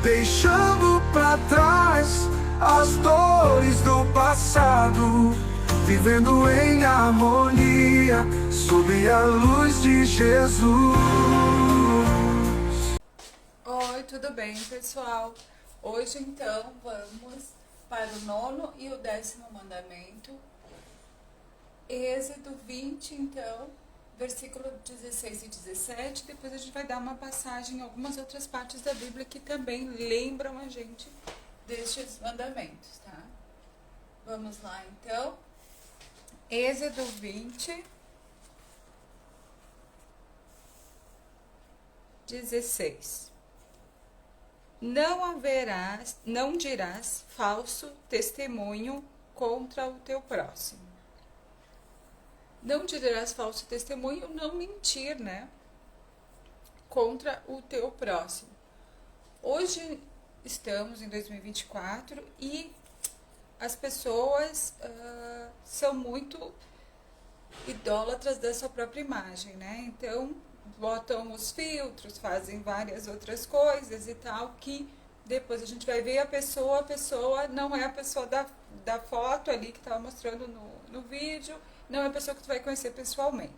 deixando para trás as dores do passado, vivendo em harmonia sob a luz de Jesus. Oi, tudo bem, pessoal? Hoje então vamos para o 9º e o 10º mandamento. Êxodo 20, então, versículo 16 e 17. Depois a gente vai dar uma passagem em algumas outras partes da Bíblia que também lembram a gente destes mandamentos, tá? Vamos lá, então. Êxodo 20, 16. Não dirás falso testemunho contra o teu próximo. Não dirás falso testemunho, não mentir, né? Contra o teu próximo. Hoje estamos em 2024 e as pessoas são muito idólatras da sua própria imagem, né? Então, botam os filtros, fazem várias outras coisas e tal, que depois a gente vai ver a pessoa não é a pessoa da foto ali que estava mostrando no vídeo, não é a pessoa que tu vai conhecer pessoalmente,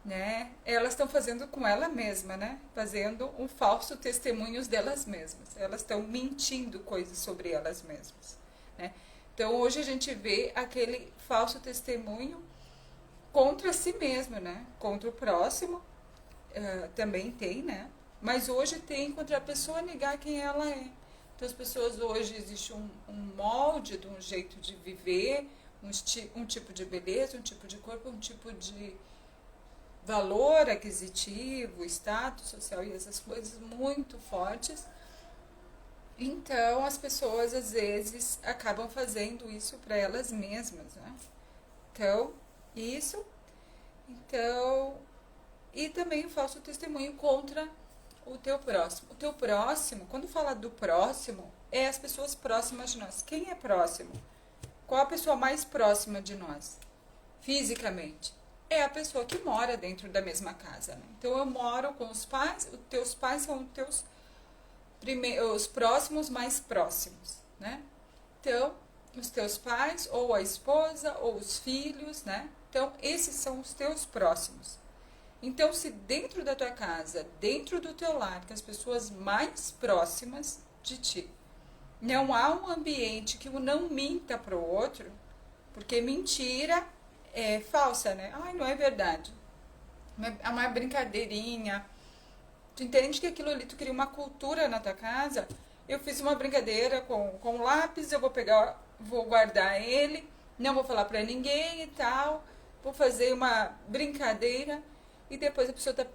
né? Elas estão fazendo com ela mesma, né? Fazendo um falso testemunhos delas mesmas. Elas estão mentindo coisas sobre elas mesmas, né? Então, hoje a gente vê aquele falso testemunho contra si mesmo, né? Contra o próximo, também tem, né? Mas hoje tem contra a pessoa negar quem ela é. Então, as pessoas hoje, existe um molde de um jeito de viver, um tipo de beleza, um tipo de corpo, um tipo de valor aquisitivo, status social e essas coisas muito fortes. Então, as pessoas, às vezes, acabam fazendo isso para elas mesmas, né? Então, isso. Então, e também o falso testemunho contra o teu próximo. O teu próximo, quando fala do próximo, é as pessoas próximas de nós. Quem é próximo? Qual a pessoa mais próxima de nós? Fisicamente. É a pessoa que mora dentro da mesma casa, né? Então, eu moro com os pais, os teus pais são os próximos mais próximos, né? Então, os teus pais, ou a esposa, ou os filhos, né? Então, esses são os teus próximos. Então, se dentro da tua casa, dentro do teu lar, que as pessoas mais próximas de ti, não há um ambiente que não minta para o outro, porque mentira é falsa, né? Ai, não é verdade. É uma brincadeirinha. Tu entende que aquilo ali, tu cria uma cultura na tua casa? Eu fiz uma brincadeira com lápis, eu vou guardar ele, não vou falar pra ninguém e tal, vou fazer uma brincadeira e depois a pessoa tá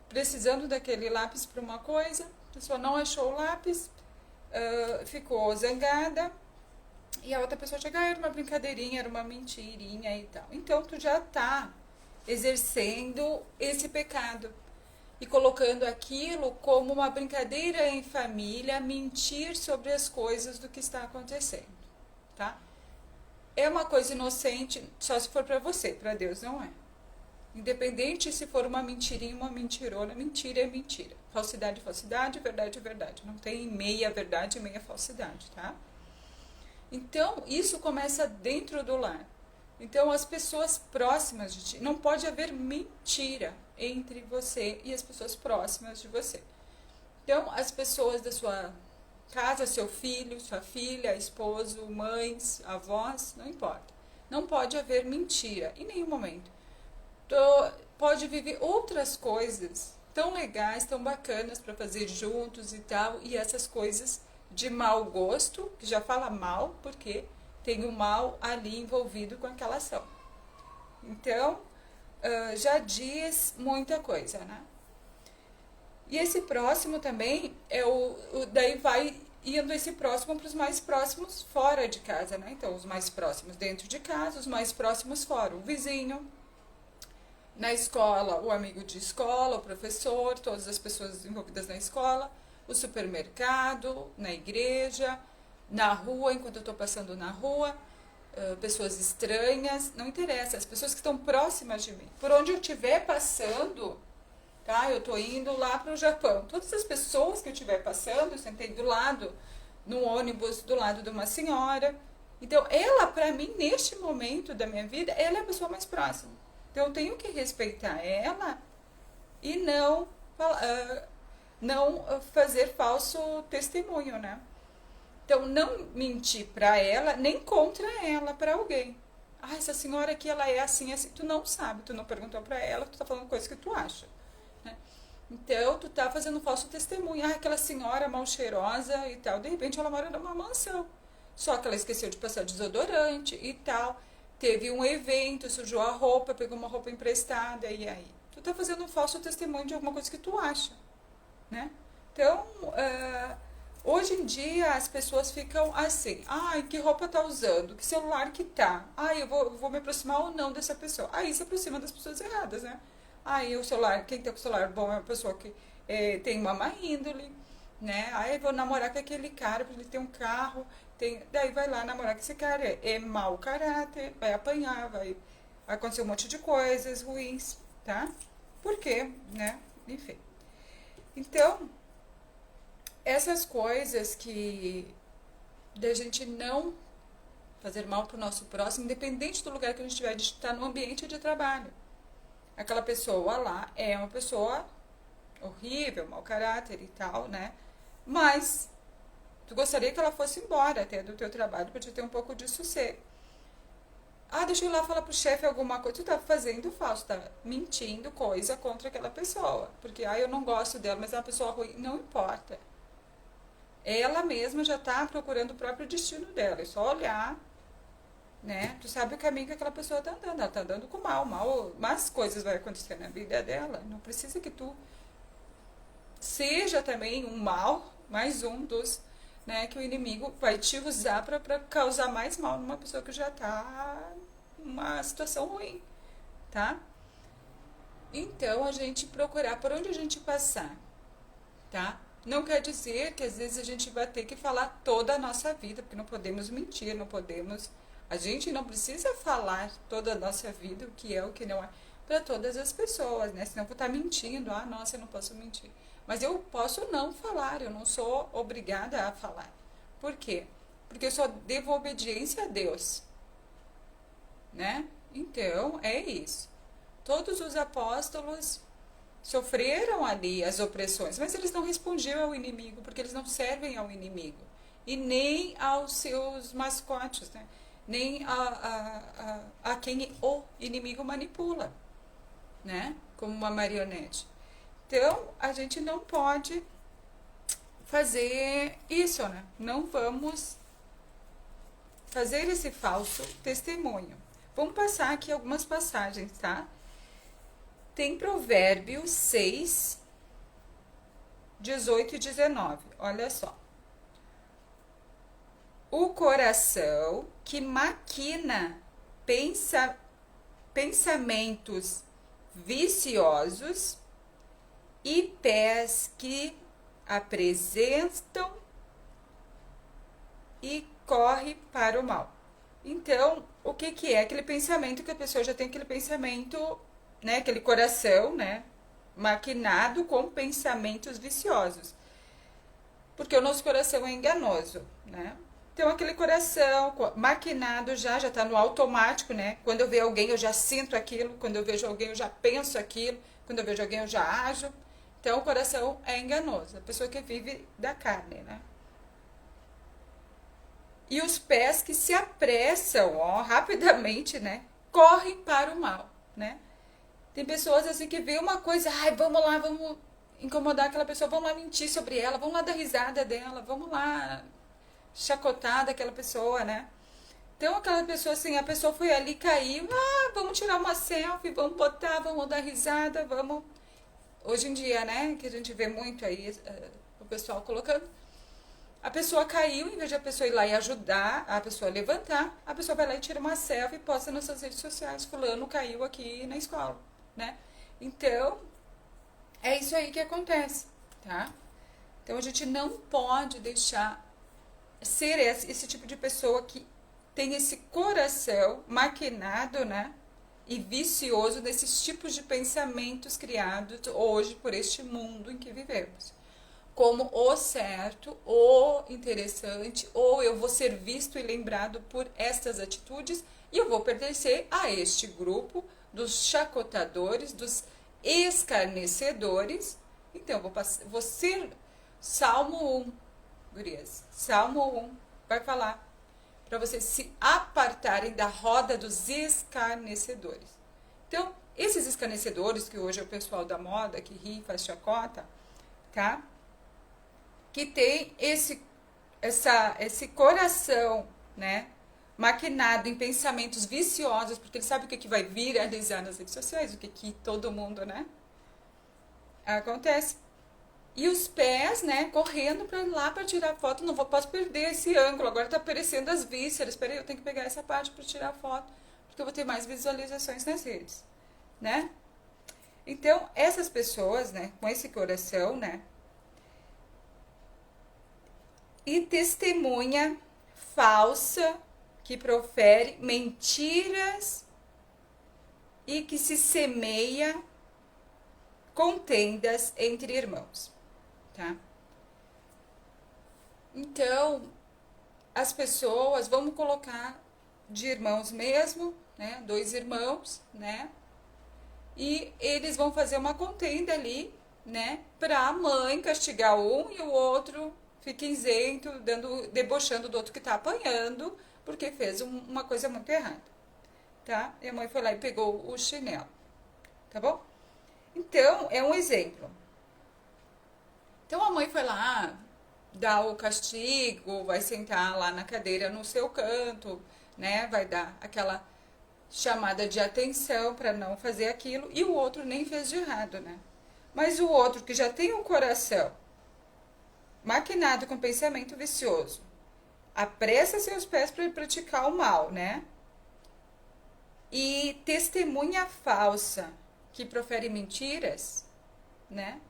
precisando daquele lápis pra uma coisa, a pessoa não achou o lápis, ficou zangada e a outra pessoa chega, era uma brincadeirinha, era uma mentirinha e tal. Então tu já tá exercendo esse pecado e colocando aquilo como uma brincadeira em família, mentir sobre as coisas do que está acontecendo, tá? É uma coisa inocente só se for para você, para Deus não é. Independente se for uma mentirinha, uma mentirona, mentira é mentira. Falsidade é falsidade, verdade é verdade. Não tem meia verdade e meia falsidade, tá? Então, isso começa dentro do lar. Então, as pessoas próximas de ti, não pode haver mentira entre você e as pessoas próximas de você. Então, as pessoas da sua casa, seu filho, sua filha, esposo, mães, avós, não importa. Não pode haver mentira em nenhum momento. Pode viver outras coisas tão legais, tão bacanas para fazer juntos e tal, e essas coisas de mau gosto, que já fala mal, porque tem o mal ali envolvido com aquela ação. Então, já diz muita coisa, né? E esse próximo também, daí vai indo esse próximo para os mais próximos fora de casa, né? Então, os mais próximos dentro de casa, os mais próximos fora. O vizinho, na escola, o amigo de escola, o professor, todas as pessoas envolvidas na escola, o supermercado, na igreja, na rua, enquanto eu estou passando na rua, pessoas estranhas, não interessa, as pessoas que estão próximas de mim. Por onde eu estiver passando, tá? Eu tô indo lá para o Japão. Todas as pessoas que eu estiver passando, eu sentei do lado, no ônibus, do lado de uma senhora. Então, ela, para mim, neste momento da minha vida, ela é a pessoa mais próxima. Então, eu tenho que respeitar ela e não fazer falso testemunho, né? Então, não mentir para ela, nem contra ela, para alguém. Ah, essa senhora aqui, ela é assim, assim. Tu não sabe, tu não perguntou para ela, tu tá falando coisa que tu acha, né? Então, tu tá fazendo falso testemunho. Ah, aquela senhora mal cheirosa e tal. De repente, ela mora numa mansão. Só que ela esqueceu de passar desodorante e tal. Teve um evento, sujou a roupa, pegou uma roupa emprestada, e aí? Tu tá fazendo um falso testemunho de alguma coisa que tu acha, né? Então, hoje em dia as pessoas ficam assim, ai, que roupa tá usando, que celular que tá, ai, eu vou me aproximar ou não dessa pessoa. Aí se aproxima das pessoas erradas, né? Aí o celular, quem tem o celular bom é uma pessoa que tem uma má índole, né? Aí eu vou namorar com aquele cara, porque ele tem um carro, daí vai lá namorar com esse cara, é mau caráter, vai apanhar, vai acontecer um monte de coisas ruins, tá? Por quê, né? Enfim. Então, essas coisas que da gente não fazer mal pro nosso próximo, independente do lugar que a gente estiver, de estar no ambiente de trabalho. Aquela pessoa lá é uma pessoa horrível, mau caráter e tal, né? Mas tu gostaria que ela fosse embora até do teu trabalho para te ter um pouco de sossego. Ah, deixa eu ir lá falar pro chefe alguma coisa. Tu tá fazendo falso, tá mentindo coisa contra aquela pessoa. Porque, eu não gosto dela, mas é uma pessoa ruim. Não importa. Ela mesma já tá procurando o próprio destino dela. É só olhar, né? Tu sabe o caminho que aquela pessoa tá andando. Ela tá andando com mas coisas vão acontecer na vida dela. Não precisa que tu seja também um mal, mais um dos, né, que o inimigo vai te usar para causar mais mal numa pessoa que já tá numa situação ruim, tá? Então, a gente procurar por onde a gente passar, tá? Não quer dizer que às vezes a gente vai ter que falar toda a nossa vida, porque não podemos mentir, não podemos... A gente não precisa falar toda a nossa vida, o que é, o que não é, para todas as pessoas, né? Senão eu vou estar mentindo, nossa, eu não posso mentir. Mas eu posso não falar, eu não sou obrigada a falar. Por quê? Porque eu só devo obediência a Deus, né? Então, é isso. Todos os apóstolos sofreram ali as opressões, mas eles não respondiam ao inimigo, porque eles não servem ao inimigo. E nem aos seus mascotes, né? Nem a quem o inimigo manipula, né? Como uma marionete. Então, a gente não pode fazer isso, né? Não vamos fazer esse falso testemunho. Vamos passar aqui algumas passagens, tá? Tem Provérbios 6, 18 e 19. Olha só. O coração que maquina pensamentos viciosos e pés que apresentam e corre para o mal. Então, o que é aquele pensamento que a pessoa já tem aquele pensamento, né, aquele coração, né, maquinado com pensamentos viciosos. Porque o nosso coração é enganoso, né? Então, aquele coração maquinado já está no automático, né? Quando eu vejo alguém, eu já sinto aquilo. Quando eu vejo alguém, eu já penso aquilo. Quando eu vejo alguém, eu já ajo. Então, o coração é enganoso. A pessoa que vive da carne, né? E os pés que se apressam, rapidamente, né? Correm para o mal, né? Tem pessoas assim que vê uma coisa, vamos lá, vamos incomodar aquela pessoa, vamos lá mentir sobre ela, vamos lá dar risada dela, vamos lá chacotar daquela pessoa, né? Então, aquela pessoa assim, a pessoa foi ali, caiu, vamos tirar uma selfie, vamos botar, vamos dar risada, vamos... Hoje em dia, né, que a gente vê muito aí o pessoal colocando, a pessoa caiu, em vez de a pessoa ir lá e ajudar a pessoa a levantar, a pessoa vai lá e tira uma selfie e posta nas suas redes sociais, fulano caiu aqui na escola, né? Então, é isso aí que acontece, tá? Então, a gente não pode deixar ser esse tipo de pessoa que tem esse coração maquinado, né? e vicioso desses tipos de pensamentos criados hoje por este mundo em que vivemos. Como o certo, o interessante, ou eu vou ser visto e lembrado por estas atitudes e eu vou pertencer a este grupo dos chacotadores, dos escarnecedores. Então, vou ser Salmo 1, gurias. Salmo 1 vai falar para vocês se apartarem da roda dos escarnecedores. Então, esses escarnecedores, que hoje é o pessoal da moda, que ri, faz chacota, tá? Que tem esse coração, né, maquinado em pensamentos viciosos, porque ele sabe o que vai viralizar nas redes sociais, o que todo mundo, né, acontece. E os pés, né, correndo para lá para tirar foto. Não posso perder esse ângulo, agora tá aparecendo as vísceras. Espera aí, eu tenho que pegar essa parte para tirar foto, porque eu vou ter mais visualizações nas redes, né? Então, essas pessoas, né, com esse coração, né, e testemunha falsa que profere mentiras e que se semeia contendas entre irmãos, tá? Então, as pessoas, vamos colocar de irmãos mesmo, né? 2 irmãos, né? E eles vão fazer uma contenda ali, né? Pra mãe castigar um e o outro fica isento, debochando do outro que tá apanhando, porque fez uma coisa muito errada, tá? E a mãe foi lá e pegou o chinelo, tá bom? Então, é um exemplo. Então, a mãe foi lá, dá o castigo, vai sentar lá na cadeira no seu canto, né? Vai dar aquela chamada de atenção para não fazer aquilo, e o outro nem fez de errado, né? Mas o outro que já tem um coração maquinado com pensamento vicioso, apressa seus pés para praticar o mal, né? E testemunha falsa, que profere mentiras, né?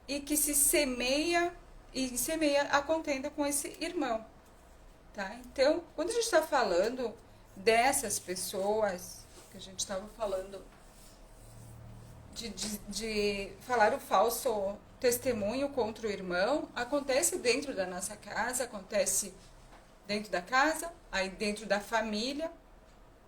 E que se semeia a contenda com esse irmão, tá? Então, quando a gente está falando dessas pessoas, que a gente estava falando de falar o falso testemunho contra o irmão, acontece dentro da nossa casa, acontece dentro da casa, aí dentro da família,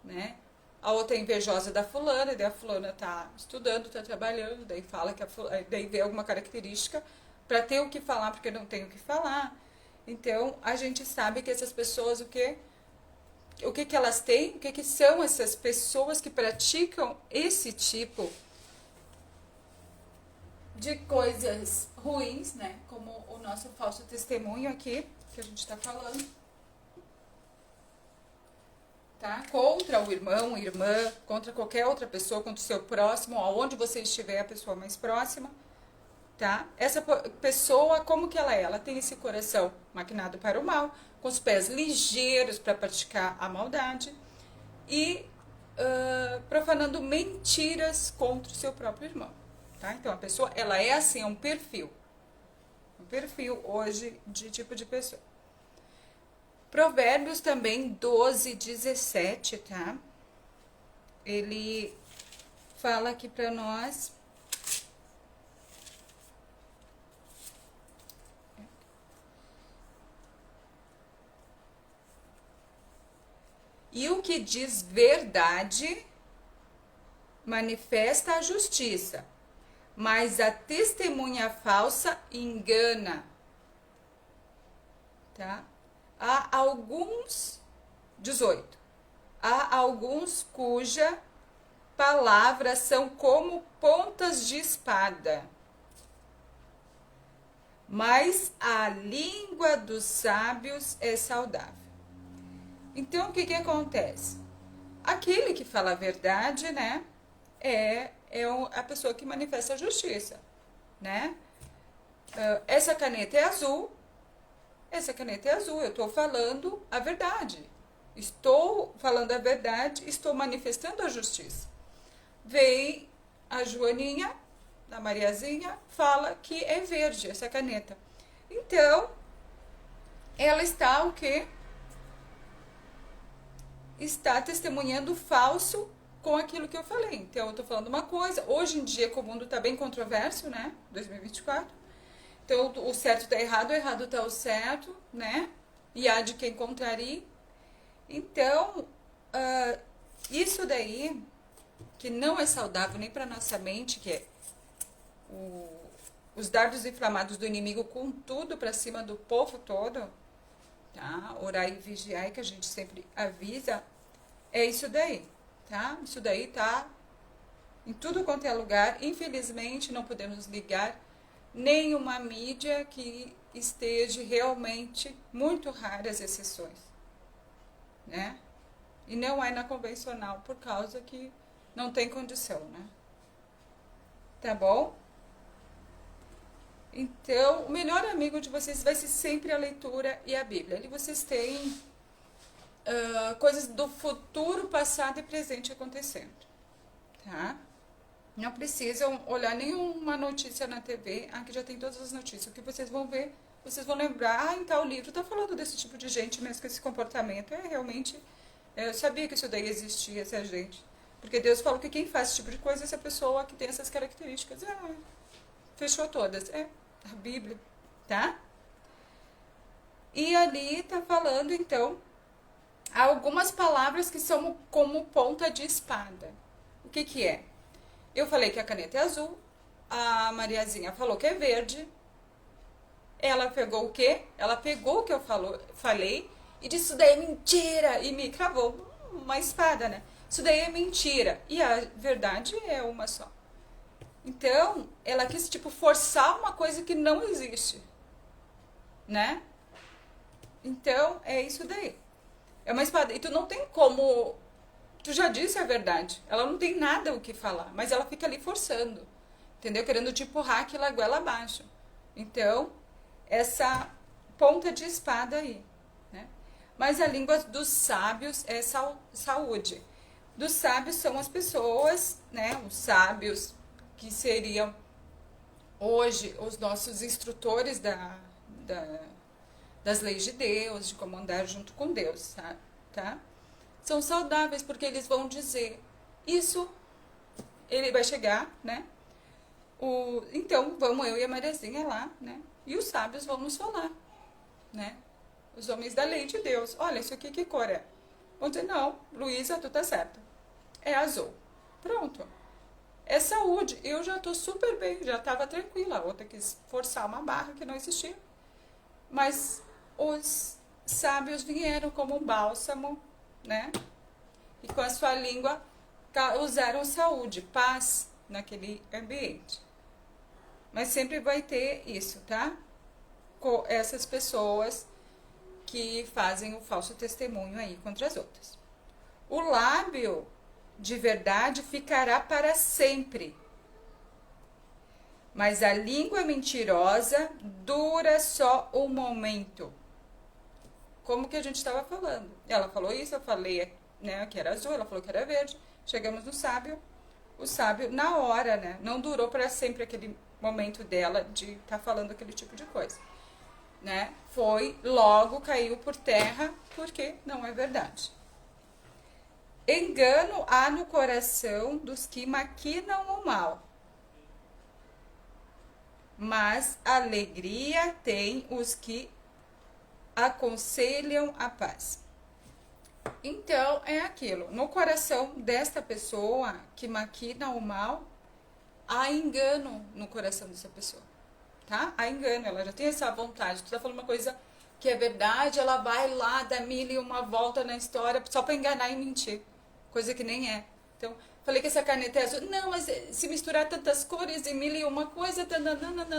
né? A outra é invejosa da fulana, daí a fulana tá estudando, tá trabalhando, daí fala que daí vê alguma característica para ter o que falar porque não tem o que falar. Então, a gente sabe que essas pessoas, o que elas têm, o que são essas pessoas que praticam esse tipo de coisas ruins, né? Como o nosso falso testemunho aqui, que a gente está falando, tá? Contra o irmão, irmã, contra qualquer outra pessoa, contra o seu próximo, aonde você estiver, a pessoa mais próxima, tá? Essa pessoa, como que ela é? Ela tem esse coração maquinado para o mal, com os pés ligeiros para praticar a maldade e profanando mentiras contra o seu próprio irmão, tá? Então, a pessoa, ela é assim, é um perfil hoje de tipo de pessoa. Provérbios também 12:17, tá? Ele fala aqui para nós. E o que diz verdade manifesta a justiça, mas a testemunha falsa engana, tá? Há alguns, 18, há alguns cuja palavras são como pontas de espada, mas a língua dos sábios é saudável. Então, o que acontece? Aquele que fala a verdade, né, é a pessoa que manifesta a justiça, né? Essa caneta é azul, eu estou falando a verdade. Estou falando a verdade, estou manifestando a justiça. Vem a Joaninha, a Mariazinha, fala que é verde essa caneta. Então, ela está o quê? está testemunhando falso com aquilo que eu falei. Então, eu tô falando uma coisa. Hoje em dia, como o mundo tá bem controverso, né? 2024. Então, o certo tá errado, o errado tá o certo, né? E há de quem contrarie. Então, isso daí, que não é saudável nem para nossa mente, que é os dardos inflamados do inimigo com tudo para cima do povo todo, tá? Orar e vigiar, que a gente sempre avisa, é isso daí, tá? Isso daí tá em tudo quanto é lugar. Infelizmente, não podemos ligar nenhuma mídia que esteja realmente, muito raras exceções, né? E não é na convencional, por causa que não tem condição, né? Tá bom? Então, o melhor amigo de vocês vai ser sempre a leitura e a Bíblia. Ali vocês têm coisas do futuro, passado e presente acontecendo, tá? Não precisam olhar nenhuma notícia na TV, aqui já tem todas as notícias. O que vocês vão ver, vocês vão lembrar, em tal livro tá falando desse tipo de gente mesmo, com esse comportamento. Realmente, eu sabia que isso daí existia, essa gente. Porque Deus falou que quem faz esse tipo de coisa é essa pessoa que tem essas características. Fechou todas. A Bíblia, tá? E ali tá falando, então, algumas palavras que são como ponta de espada. O que que é? Eu falei que a caneta é azul, a Mariazinha falou que é verde. Ela pegou o quê? Ela pegou o que eu falei e disse, isso daí é mentira, e me cravou uma espada, né? Isso daí é mentira, e a verdade é uma só. Então, ela quis, tipo, forçar uma coisa que não existe, né? Então, é isso daí. É uma espada, e tu não tem como... Tu já disse a verdade, ela não tem nada o que falar, mas ela fica ali forçando, entendeu? Querendo te empurrar aquela goela abaixo. Então, essa ponta de espada aí, né? Mas a língua dos sábios é saúde. Dos sábios são as pessoas, né? Os sábios que seriam hoje os nossos instrutores das leis de Deus, de como andar junto com Deus, tá? São saudáveis porque eles vão dizer isso, ele vai chegar, né? Então, vamos eu e a Mariazinha lá, né? E os sábios vão nos falar, né? Os homens da lei de Deus. Olha, isso aqui que cor é? Vão dizer, não, Luísa, tu tá certa. É azul. Pronto. É saúde. Eu já tô super bem, já tava tranquila. A outra quis forçar uma barra que não existia. Mas os sábios vieram como um bálsamo, né? E com a sua língua usaram saúde, paz naquele ambiente. Mas sempre vai ter isso, tá? Com essas pessoas que fazem o falso testemunho aí contra as outras. O lábio de verdade ficará para sempre. Mas a língua mentirosa dura só um momento. Como que a gente estava falando? Ela falou isso, eu falei, né, que era azul, ela falou que era verde. Chegamos no sábio. O sábio, na hora, né, não durou para sempre aquele momento dela de estar falando aquele tipo de coisa, né? Foi, logo caiu por terra, porque não é verdade. Engano há no coração dos que maquinam o mal, mas alegria tem os que aconselham a paz. Então, é aquilo. No coração desta pessoa que maquina o mal, há engano no coração dessa pessoa, tá? Há engano, ela já tem essa vontade. Tu tá falando uma coisa que é verdade, ela vai lá, dá mil e uma volta na história só pra enganar e mentir. Coisa que nem é. Então, falei que essa caneta é azul. Não, mas se misturar tantas cores e mil e uma coisa,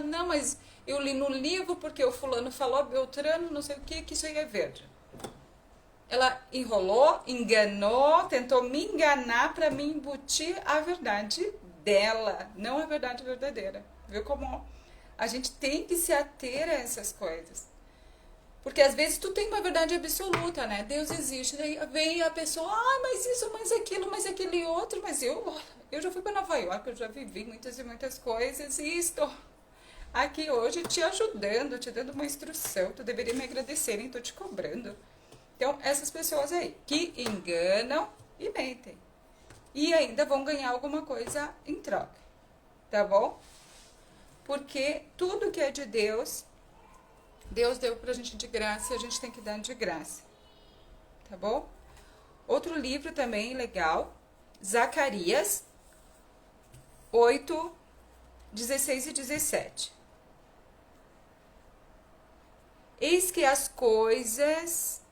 não, mas eu li no livro porque o fulano falou, Beltrano, não sei o que isso aí é verde. Ela enrolou, enganou, tentou me enganar para me embutir a verdade dela, não a verdade verdadeira. Viu como a gente tem que se ater a essas coisas? Porque às vezes tu tem uma verdade absoluta, né? Deus existe, daí vem a pessoa, mas isso, mas aquilo, mas aquele outro, mas eu já fui para Nova York, eu já vivi muitas e muitas coisas e estou aqui hoje te ajudando, te dando uma instrução, tu deveria me agradecer, nem tô te cobrando. Então, essas pessoas aí que enganam e mentem. E ainda vão ganhar alguma coisa em troca, tá bom? Porque tudo que é de Deus, Deus deu pra gente de graça e a gente tem que dar de graça, tá bom? Outro livro também legal, Zacarias 8, 16 e 17. Eis que as coisas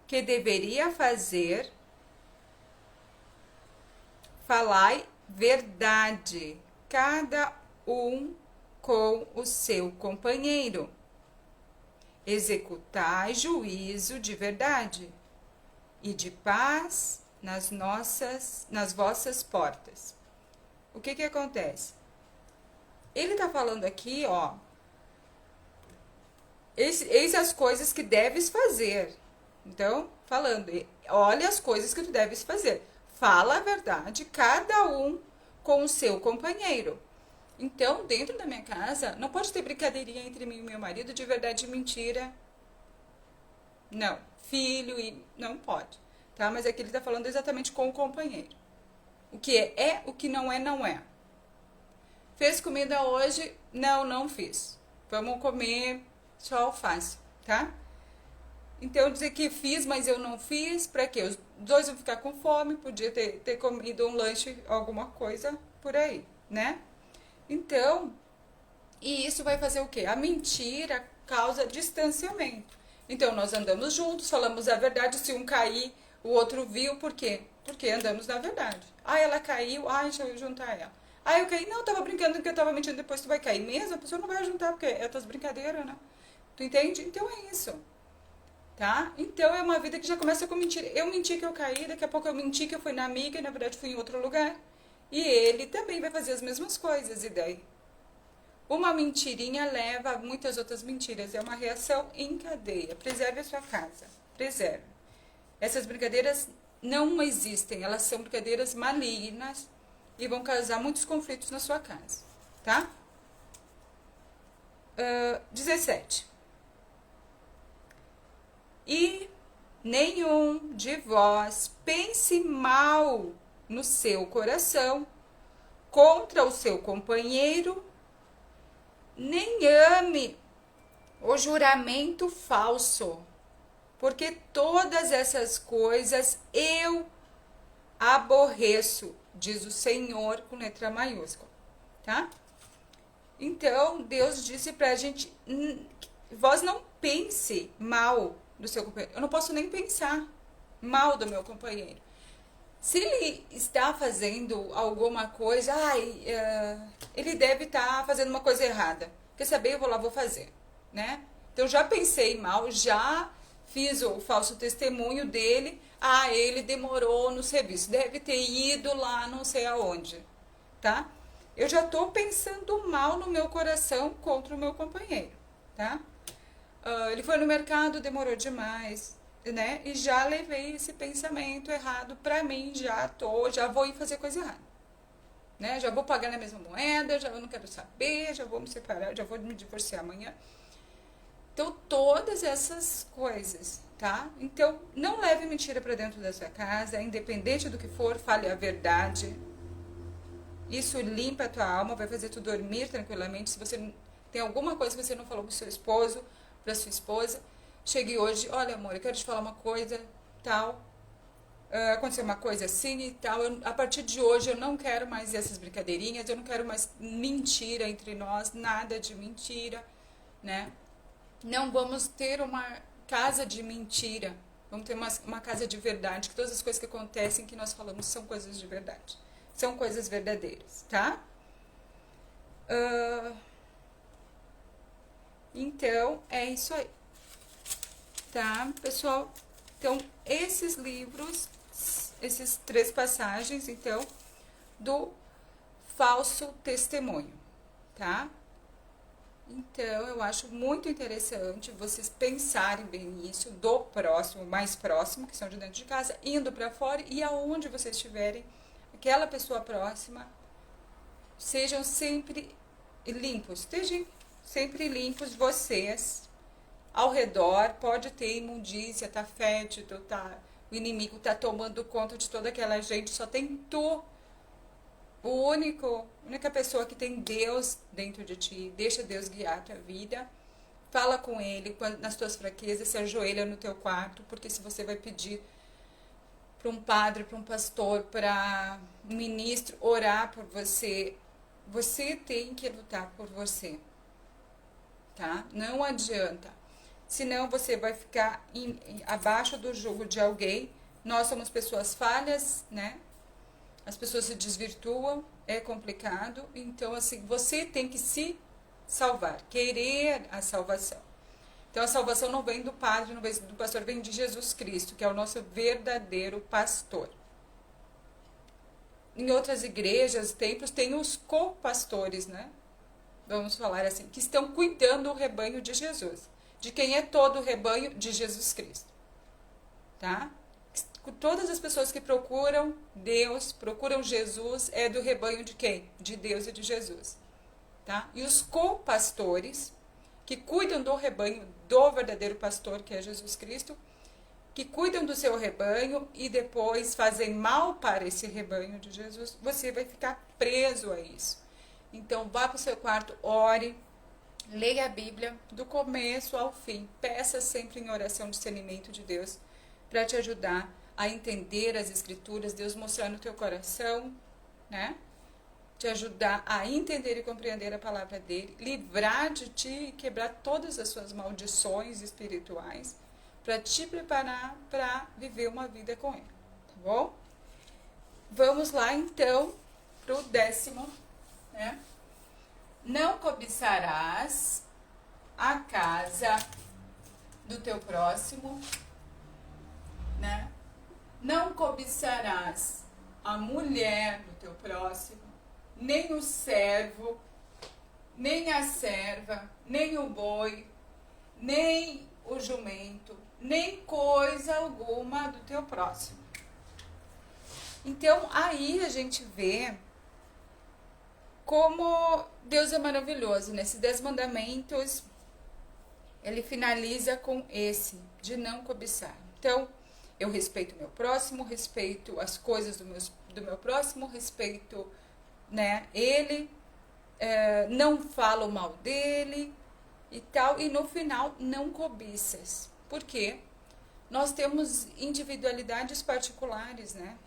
que deveria fazer, falai verdade, cada um com o seu companheiro. Executai juízo de verdade e de paz nas vossas portas. O que acontece? Ele tá falando aqui, ó, eis as coisas que deves fazer. Então, falando, olha as coisas que tu deves fazer. Fala a verdade, cada um com o seu companheiro. Então, dentro da minha casa, não pode ter brincadeirinha entre mim e meu marido de verdade e mentira. Não. Filho e... não pode. Tá? Mas aqui ele está falando exatamente com o companheiro. O que é, o que não é, não é. Fez comida hoje? Não, não fiz. Vamos comer só alface, tá? Então, dizer que fiz, mas eu não fiz, pra quê? Os dois vão ficar com fome, podia ter comido um lanche, alguma coisa por aí, né? Então, e isso vai fazer o quê? A mentira causa distanciamento. Então, nós andamos juntos, falamos a verdade, se um cair, o outro viu, por quê? Porque andamos na verdade. Ah, ela caiu, ah, deixa eu juntar ela. Ah, eu caí, não, eu tava brincando que eu tava mentindo, depois tu vai cair mesmo, a pessoa não vai juntar, porque é tuas brincadeiras, né? Tu entende? Então é isso. Tá? Então é uma vida que já começa com mentira. Eu menti que eu caí, daqui a pouco eu menti que eu fui na amiga e na verdade fui em outro lugar. E ele também vai fazer as mesmas coisas, e daí? Uma mentirinha leva a muitas outras mentiras. É uma reação em cadeia. Preserve a sua casa. Preserve. Essas brincadeiras não existem. Elas são brincadeiras malignas e vão causar muitos conflitos na sua casa. Tá? 17. E nenhum de vós pense mal no seu coração contra o seu companheiro, nem ame o juramento falso, porque todas essas coisas eu aborreço, diz o Senhor com letra maiúscula, tá? Então, Deus disse pra gente, vós não pense mal do seu companheiro. Eu não posso nem pensar mal do meu companheiro. Se ele está fazendo alguma coisa, ele deve estar fazendo uma coisa errada. Quer saber? Eu vou lá, vou fazer, né? Então, já pensei mal, já fiz o falso testemunho dele. Ah, ele demorou no serviço, deve ter ido lá não sei aonde, tá? Eu já estou pensando mal no meu coração contra o meu companheiro, tá? Ele foi no mercado, demorou demais, né? E já levei esse pensamento errado pra mim, já vou ir fazer coisa errada, né? Já vou pagar na mesma moeda, já não quero saber, já vou me separar, já vou me divorciar amanhã. Então, todas essas coisas, tá? Então, não leve mentira pra dentro da sua casa, independente do que for, fale a verdade. Isso limpa a tua alma, vai fazer tu dormir tranquilamente. Se você tem alguma coisa que você não falou pro seu esposo, pra sua esposa, chegue hoje, olha amor, eu quero te falar uma coisa, tal, aconteceu uma coisa assim e tal, a partir de hoje eu não quero mais essas brincadeirinhas, eu não quero mais mentira entre nós, nada de mentira, né? Não vamos ter uma casa de mentira, vamos ter uma casa de verdade, que todas as coisas que acontecem, que nós falamos, são coisas de verdade, são coisas verdadeiras, tá? Então, é isso aí. Tá, pessoal? Então, esses livros, esses 3 passagens, então, do falso testemunho, tá? Então, eu acho muito interessante vocês pensarem bem nisso, do próximo, mais próximo, que são de dentro de casa, indo para fora e aonde vocês estiverem, aquela pessoa próxima, sejam sempre limpos, estejam sempre limpos vocês, ao redor, pode ter imundícia, tá fétido, o inimigo tá tomando conta de toda aquela gente, só tem tu, única pessoa que tem Deus dentro de ti. Deixa Deus guiar a tua vida. Fala com Ele nas tuas fraquezas, se ajoelha no teu quarto, porque se você vai pedir para um padre, para um pastor, para um ministro orar por você, você tem que lutar por você, tá? Não adianta. Senão você vai ficar abaixo do jugo de alguém. Nós somos pessoas falhas, né? As pessoas se desvirtuam, é complicado. Então, assim, você tem que se salvar, querer a salvação. Então, a salvação não vem do padre, não vem do pastor, vem de Jesus Cristo, que é o nosso verdadeiro pastor. Em outras igrejas, templos, tem os co-pastores, né? Vamos falar assim, que estão cuidando do rebanho de Jesus. De quem é todo o rebanho? De Jesus Cristo. Tá? Todas as pessoas que procuram Deus, procuram Jesus, é do rebanho de quem? De Deus e de Jesus. Tá? E os co-pastores, que cuidam do rebanho do verdadeiro pastor, que é Jesus Cristo, que cuidam do seu rebanho e depois fazem mal para esse rebanho de Jesus, você vai ficar preso a isso. Então, vá para o seu quarto, ore, leia a Bíblia do começo ao fim. Peça sempre em oração discernimento de Deus para te ajudar a entender as Escrituras, Deus mostrar no teu coração, né? Te ajudar a entender e compreender a palavra dele, livrar de ti e quebrar todas as suas maldições espirituais, para te preparar para viver uma vida com ele, tá bom? Vamos lá então para o 10º, né? Não cobiçarás a casa do teu próximo, né? Não cobiçarás a mulher do teu próximo, nem o servo, nem a serva, nem o boi, nem o jumento, nem coisa alguma do teu próximo. Então, aí a gente vê como Deus é maravilhoso. Nesses 10 mandamentos, ele finaliza com esse, de não cobiçar. Então, eu respeito o meu próximo, respeito as coisas do meu próximo, respeito, né, ele, não falo mal dele e tal. E no final, não cobiças. Por quê? Nós temos individualidades particulares, né?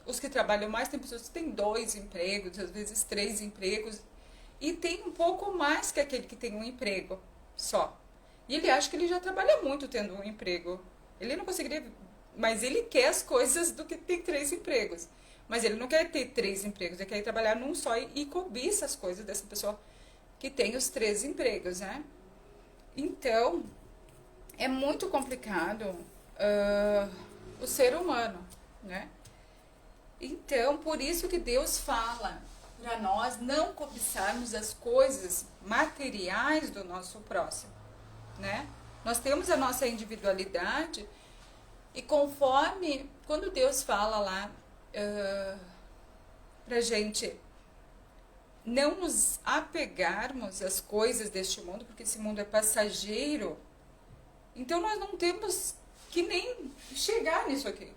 Os que trabalham mais, tem pessoas que têm 2 empregos, às vezes 3 empregos, e tem um pouco mais que aquele que tem um emprego só. E ele acha que ele já trabalha muito tendo um emprego. Ele não conseguiria, mas ele quer as coisas do que tem 3 empregos. Mas ele não quer ter 3 empregos, ele quer trabalhar num só e cobiça as coisas dessa pessoa que tem os 3 empregos, né? Então, é muito complicado o ser humano, né? Então, por isso que Deus fala para nós não cobiçarmos as coisas materiais do nosso próximo, né? Nós temos a nossa individualidade e conforme, quando Deus fala lá pra gente não nos apegarmos às coisas deste mundo, porque esse mundo é passageiro, então nós não temos que nem chegar nisso aqui.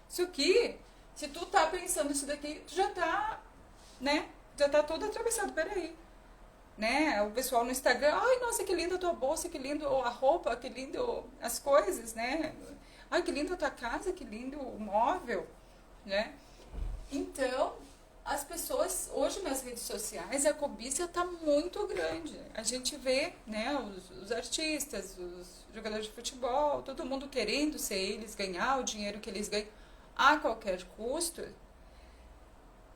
Isso aqui, se tu tá pensando nisso daqui, tu já tá, né? Já tá todo atravessado, peraí. Né? O pessoal no Instagram, ai, nossa, que linda a tua bolsa, que lindo a roupa, que lindo as coisas, né? Ai, que lindo a tua casa, que lindo o móvel, né? Então, as pessoas, hoje nas redes sociais, a cobiça tá muito grande. A gente vê, né, os artistas, os jogadores de futebol, todo mundo querendo ser eles, ganhar o dinheiro que eles ganham a qualquer custo.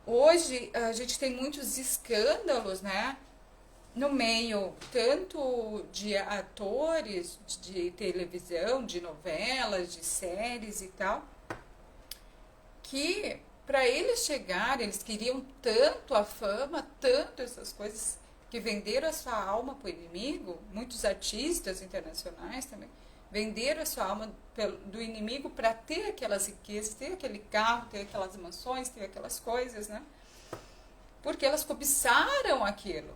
Hoje, a gente tem muitos escândalos, né? No meio, tanto de atores de televisão, de novelas, de séries e tal, que para eles chegarem, eles queriam tanto a fama, tanto essas coisas, que venderam a sua alma para o inimigo. Muitos artistas internacionais também venderam a sua alma do inimigo para ter aquelas riquezas, ter aquele carro, ter aquelas mansões, ter aquelas coisas, né? Porque elas cobiçaram aquilo.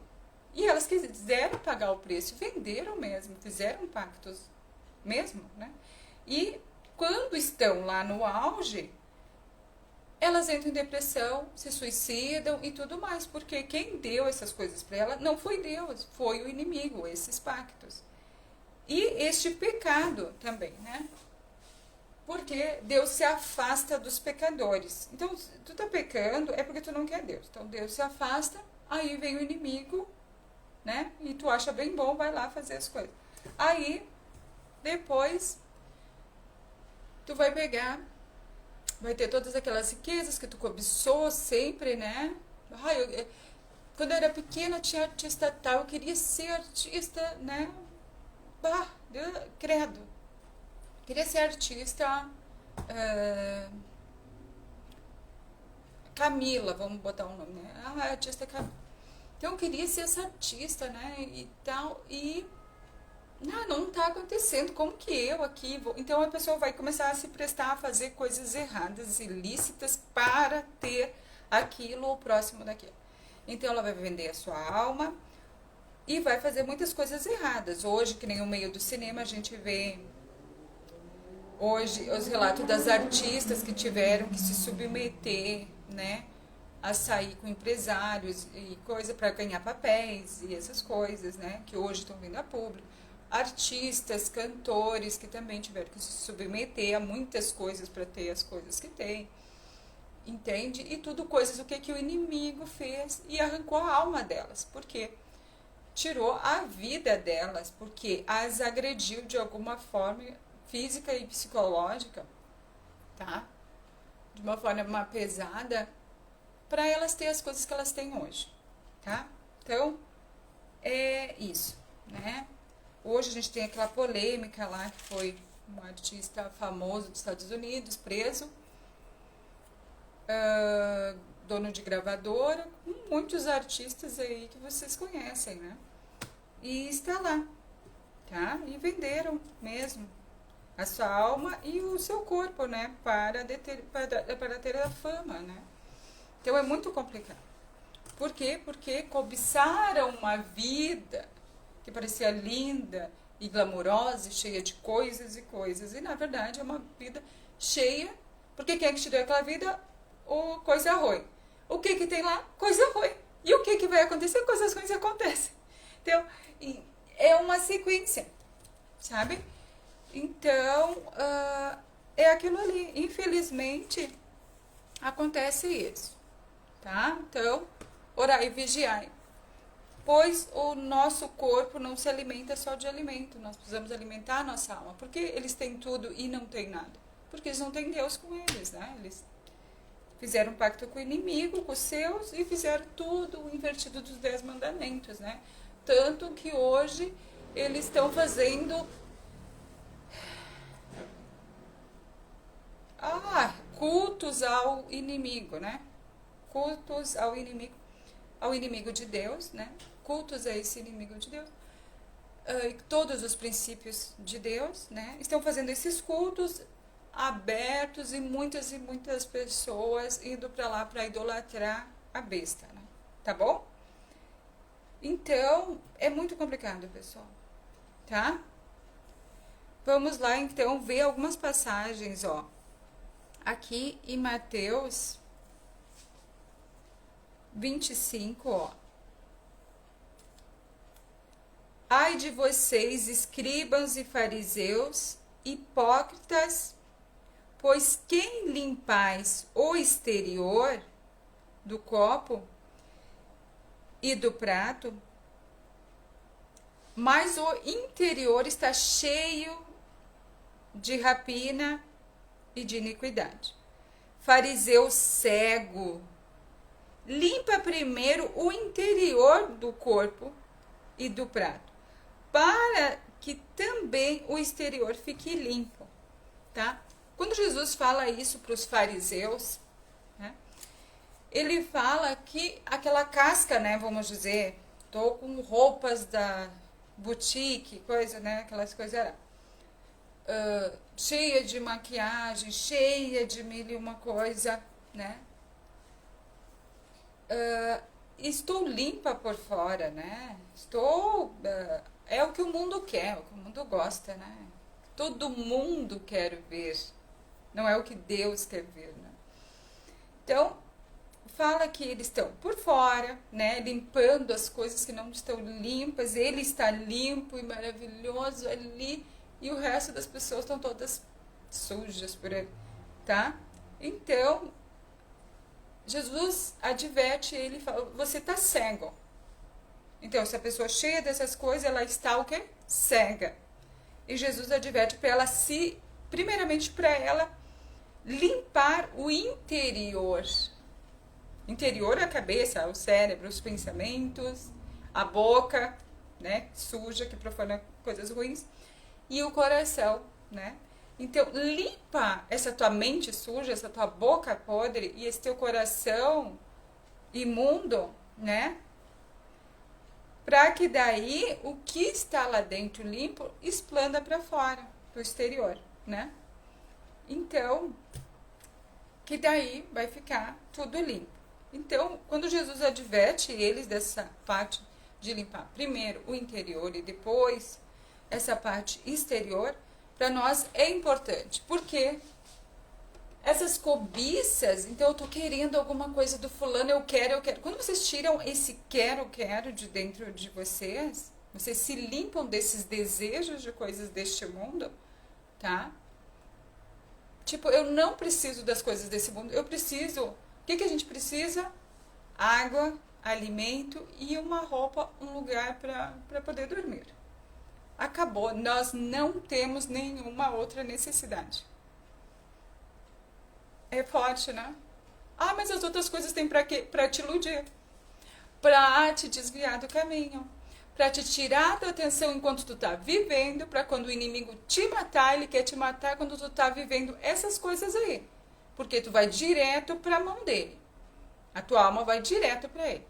E elas quiseram pagar o preço, venderam mesmo, fizeram pactos mesmo, né? E quando estão lá no auge, elas entram em depressão, se suicidam e tudo mais, porque quem deu essas coisas para ela não foi Deus, foi o inimigo, esses pactos. E este pecado também, né? Porque Deus se afasta dos pecadores. Então, se tu tá pecando, é porque tu não quer Deus. Então, Deus se afasta, aí vem o inimigo, né? E tu acha bem bom, vai lá fazer as coisas. Aí, depois, tu vai pegar, vai ter todas aquelas riquezas que tu cobiçou sempre, né? Quando eu era pequena, tinha artista tal, eu queria ser artista, né? Bah, credo. Queria ser artista Camila, vamos botar um nome, né? Artista Camila. Então eu queria ser essa artista, né? E tal, e não tá acontecendo. Como que eu aqui vou? Então a pessoa vai começar a se prestar a fazer coisas erradas, ilícitas, para ter aquilo ou próximo daquilo. Então ela vai vender a sua alma e vai fazer muitas coisas erradas. Hoje, que nem o meio do cinema, a gente vê hoje os relatos das artistas que tiveram que se submeter, né, a sair com empresários e coisa para ganhar papéis e essas coisas, né, que hoje estão vindo a público. Artistas, cantores que também tiveram que se submeter a muitas coisas para ter as coisas que tem, entende? E tudo coisas o que o inimigo fez e arrancou a alma delas. Por quê? Tirou a vida delas, porque as agrediu de alguma forma física e psicológica, tá? De uma forma pesada, para elas terem as coisas que elas têm hoje, tá? Então, é isso, né? Hoje a gente tem aquela polêmica lá, que foi um artista famoso dos Estados Unidos, preso, dono de gravadora, muitos artistas aí que vocês conhecem, né? E está lá, tá? E venderam mesmo a sua alma e o seu corpo, né? Para ter a fama, né? Então é muito complicado. Por quê? Porque cobiçaram uma vida que parecia linda e glamourosa, cheia de coisas e coisas. E na verdade é uma vida cheia, porque quem é que te deu aquela vida? Coisa ruim. O que tem lá? Coisa ruim. E o que vai acontecer? Coisas ruins acontecem. Então, é uma sequência, sabe? Então, é aquilo ali. Infelizmente, acontece isso, tá? Então, orai e vigiai. Pois o nosso corpo não se alimenta só de alimento. Nós precisamos alimentar a nossa alma. Porque eles têm tudo e não têm nada? Porque eles não têm Deus com eles, né? Eles fizeram um pacto com o inimigo, com os seus, e fizeram tudo o invertido dos 10 mandamentos, né? Tanto que hoje eles estão fazendo cultos ao inimigo, né? Cultos ao inimigo de Deus, né? Cultos a esse inimigo de Deus. Todos os princípios de Deus, né? Estão fazendo esses cultos abertos e muitas pessoas indo para lá para idolatrar a besta, né? Tá bom? Então, é muito complicado, pessoal, tá? Vamos lá, então, ver algumas passagens, ó. Aqui em Mateus 25, ó. Ai de vocês, escribas e fariseus, hipócritas, pois quem limpais o exterior do copo e do prato, mas o interior está cheio de rapina e de iniquidade. Fariseu cego, limpa primeiro o interior do corpo e do prato, para que também o exterior fique limpo, tá? Quando Jesus fala isso para os fariseus, né, ele fala que aquela casca, né, vamos dizer, tô com roupas da boutique, coisa, né, aquelas coisas cheia de maquiagem, cheia de mil e uma coisa, né? estou limpa por fora, né? Estou, é o que o mundo quer, o que o mundo gosta, né? Todo mundo quer ver, não é o que Deus quer ver, né? Então, fala que eles estão por fora, né? Limpando as coisas que não estão limpas, ele está limpo e maravilhoso ali, e o resto das pessoas estão todas sujas por ele, tá? Então, Jesus adverte ele e fala, você está cego. Então, se a pessoa é cheia dessas coisas, ela está o quê? Cega. E Jesus adverte para ela primeiramente para ela limpar o interior. Interior é a cabeça, o cérebro, os pensamentos, a boca, né, suja, que profana coisas ruins, e o coração, né? Então, limpa essa tua mente suja, essa tua boca podre e esse teu coração imundo, né? Para que daí o que está lá dentro limpo explanda para fora, para o exterior, né? Então, que daí vai ficar tudo limpo. Então, quando Jesus adverte eles dessa parte de limpar primeiro o interior e depois essa parte exterior, para nós é importante, porque essas cobiças, então eu tô querendo alguma coisa do fulano, eu quero. Quando vocês tiram esse quero de dentro de vocês, vocês se limpam desses desejos de coisas deste mundo, tá? Tipo, eu não preciso das coisas desse mundo, eu preciso... O que a gente precisa? Água, alimento e uma roupa, um lugar para poder dormir. Acabou, nós não temos nenhuma outra necessidade. É forte, né? Ah, mas as outras coisas têm para quê? Para te iludir, para te desviar do caminho, para te tirar da atenção enquanto tu tá vivendo, para quando o inimigo te matar, ele quer te matar quando tu tá vivendo essas coisas aí. Porque tu vai direto para a mão dele. A tua alma vai direto para ele.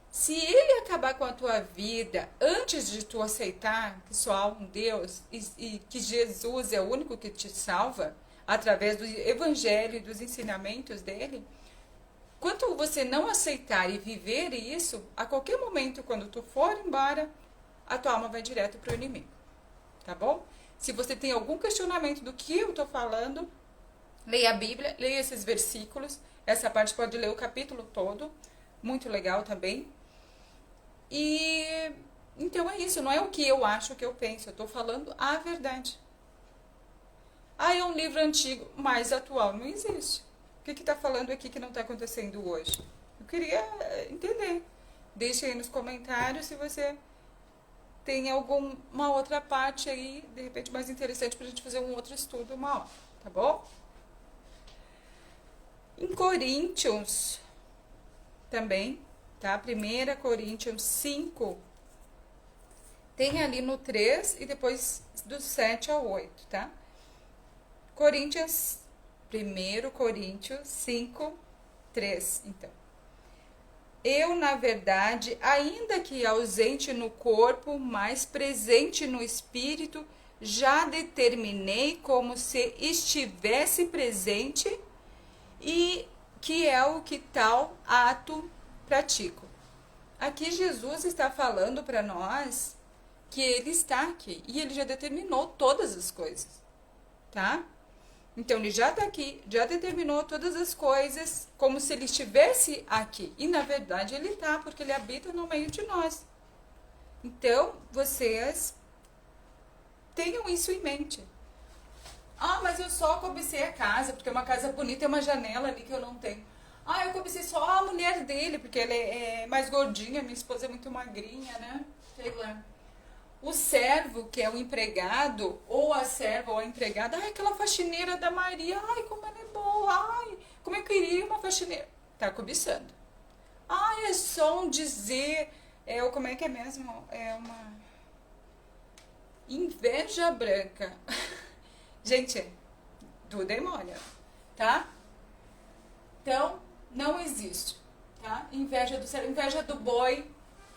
Se ele acabar com a tua vida antes de tu aceitar que só há um Deus e que Jesus é o único que te salva, através do evangelho e dos ensinamentos dele, quando você não aceitar e viver isso, a qualquer momento, quando tu for embora, a tua alma vai direto para o inimigo. Tá bom? Se você tem algum questionamento do que eu tô falando, leia a Bíblia, leia esses versículos. Essa parte pode ler o capítulo todo. Muito legal também. E então é isso, não é o que eu acho, o que eu penso. Eu tô falando a verdade. Ah, é um livro antigo, mais atual. Não existe. O que está falando aqui que não está acontecendo hoje? Eu queria entender. Deixe aí nos comentários se você tem alguma outra parte aí, de repente mais interessante para a gente fazer um outro estudo uma hora, tá bom? Em Coríntios também, tá? 1 Coríntios 5, tem ali no 3 e depois do 7 ao 8, tá? 1 Coríntios 5, 3, então. Eu, na verdade, ainda que ausente no corpo, mas presente no espírito, já determinei como se estivesse presente e que é o que tal ato pratico. Aqui Jesus está falando para nós que ele está aqui e ele já determinou todas as coisas, tá? Então, ele já está aqui, já determinou todas as coisas como se ele estivesse aqui. E, na verdade, ele está, porque ele habita no meio de nós. Então, vocês tenham isso em mente. Ah, mas eu só cobicei a casa, porque é uma casa bonita, é uma janela ali que eu não tenho. Ah, eu cobicei só a mulher dele, porque ela é mais gordinha, minha esposa é muito magrinha, né? Sei lá. O servo, que é o empregado, ou a serva ou a empregada, ai, aquela faxineira da Maria, ai, como ela é boa, ai, como eu queria uma faxineira. Tá cobiçando. Ai, é só um dizer, como é que é mesmo? É uma inveja branca. Gente, do demônio, tá? Então, não existe, tá? Inveja do servo, inveja do boi,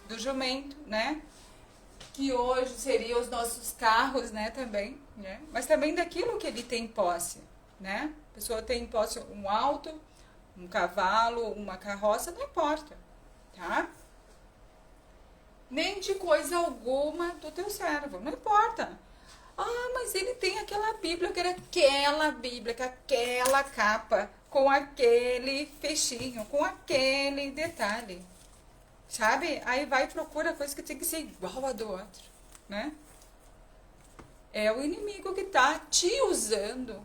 do jumento, né? Que hoje seriam os nossos carros, né, também, né? Mas também daquilo que ele tem posse, né? A pessoa tem posse um auto, um cavalo, uma carroça, não importa, tá? Nem de coisa alguma do teu servo, não importa. Ah, mas ele tem aquela Bíblia, que era aquela Bíblia, com aquela capa, com aquele fechinho, com aquele detalhe, sabe? Aí vai e procura coisa que tem que ser igual a do outro, né? É o inimigo que tá te usando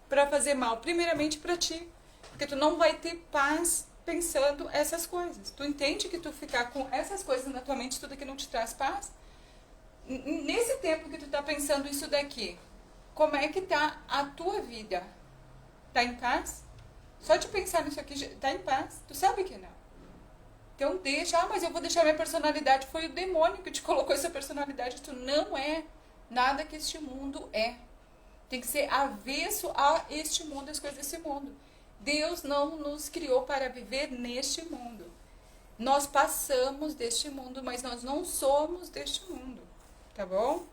para fazer mal, primeiramente para ti, porque tu não vai ter paz pensando essas coisas. Tu entende que tu ficar com essas coisas na tua mente, tudo que não te traz paz? Nesse tempo que tu tá pensando isso daqui, como é que tá a tua vida? Tá em paz? Só de pensar nisso aqui, tá em paz? Tu sabe que não. Então deixa, mas eu vou deixar minha personalidade. Foi o demônio que te colocou essa personalidade. Tu não é nada que este mundo é. Tem que ser avesso a este mundo, as coisas desse mundo. Deus não nos criou para viver neste mundo. Nós passamos deste mundo, mas nós não somos deste mundo. Tá bom?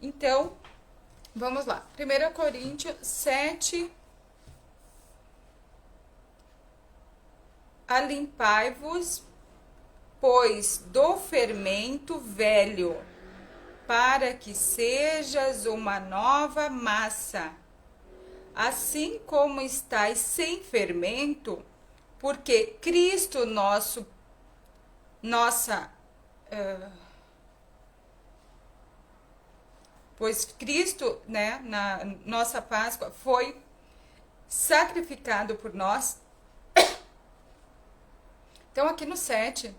Então, vamos lá. 1 Coríntios 7. Alimpai-vos, pois, do fermento velho, para que sejas uma nova massa, assim como estáis sem fermento, porque Cristo pois Cristo, né, na nossa Páscoa, foi sacrificado por nós. Então, aqui no 7,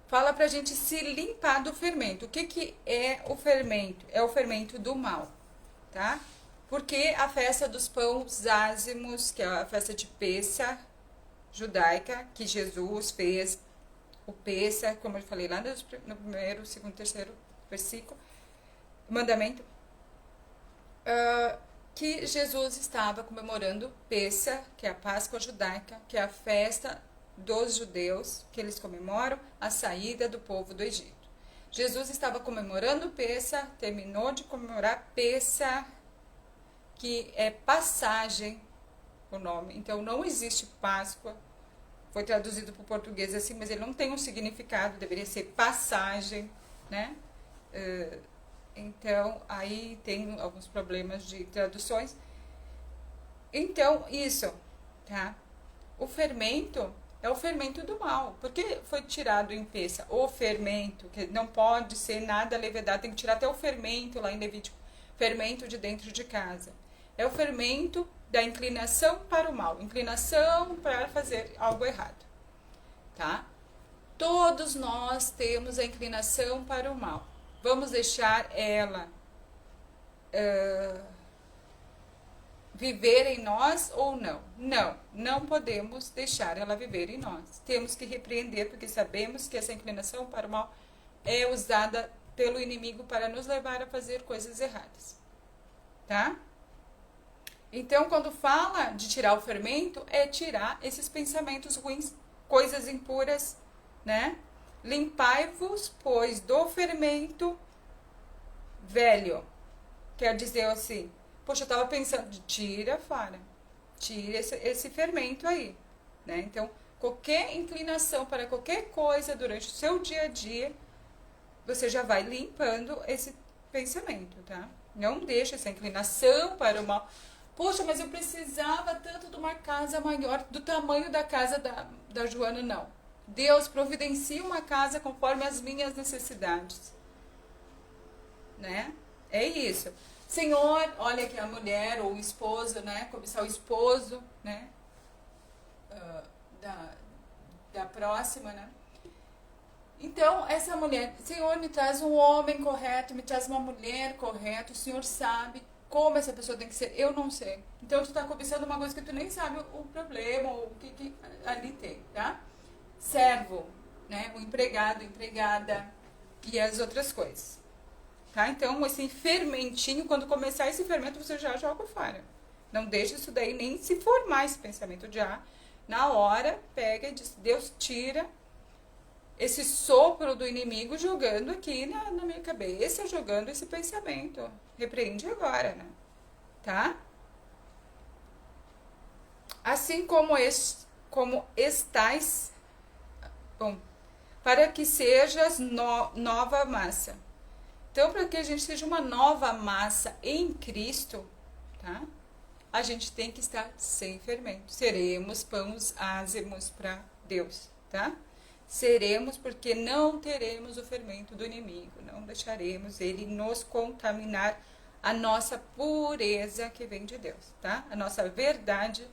fala pra gente se limpar do fermento. O que é o fermento? É o fermento do mal, tá? Porque a festa dos pães ázimos, que é a festa de Pêssar judaica, que Jesus fez, o Pêssar, como eu falei lá no primeiro, segundo, terceiro versículo, mandamento, que Jesus estava comemorando Pêssar, que é a Páscoa judaica, que é a festa dos judeus, que eles comemoram a saída do povo do Egito. Jesus estava comemorando Pêssar, terminou de comemorar Pêssar, que é passagem, o nome. Então, não existe Páscoa. Foi traduzido para o português assim, mas ele não tem um significado, deveria ser passagem, né? Então, aí tem alguns problemas de traduções. Então, isso, tá? O fermento é o fermento do mal. Por que foi tirado em Pêssar? O fermento, que não pode ser nada levedado, tem que tirar até o fermento lá em Levítico. Fermento de dentro de casa. É o fermento da inclinação para o mal. Inclinação para fazer algo errado. Tá? Todos nós temos a inclinação para o mal. Vamos deixar ela viver em nós ou não? Não, não podemos deixar ela viver em nós. Temos que repreender, porque sabemos que essa inclinação para o mal é usada pelo inimigo para nos levar a fazer coisas erradas. Tá? Então, quando fala de tirar o fermento, é tirar esses pensamentos ruins, coisas impuras, né? Limpai-vos, pois, do fermento velho. Quer dizer assim, poxa, eu estava pensando, tira fora, tira esse fermento aí, né? Então, qualquer inclinação para qualquer coisa durante o seu dia a dia, você já vai limpando esse pensamento, tá? Não deixa essa inclinação para o mal. Poxa, mas eu precisava tanto de uma casa maior, do tamanho da casa da Joana, não. Deus providencia uma casa conforme as minhas necessidades, né? É isso. Senhor, olha que a mulher ou o esposo, né? Começar o esposo, né? Da próxima, né? Então, essa mulher, Senhor, me traz um homem correto, me traz uma mulher correta, o Senhor sabe como essa pessoa tem que ser, eu não sei. Então, tu tá cobiçando uma coisa que tu nem sabe o problema, ou o que ali tem, tá? Servo, né? O empregado, empregada e as outras coisas. Tá? Então, esse fermentinho, quando começar esse fermento, você já joga fora. Não deixa isso daí nem se formar esse pensamento de na hora, pega e diz, Deus tira esse sopro do inimigo jogando aqui na minha cabeça, jogando esse pensamento. Repreende agora, né? Tá? Assim como estais, bom, para que sejas nova massa. Então, para que a gente seja uma nova massa em Cristo, tá? A gente tem que estar sem fermento. Seremos pães ázimos para Deus, tá? Seremos, porque não teremos o fermento do inimigo, não deixaremos ele nos contaminar a nossa pureza que vem de Deus, tá? A nossa verdade,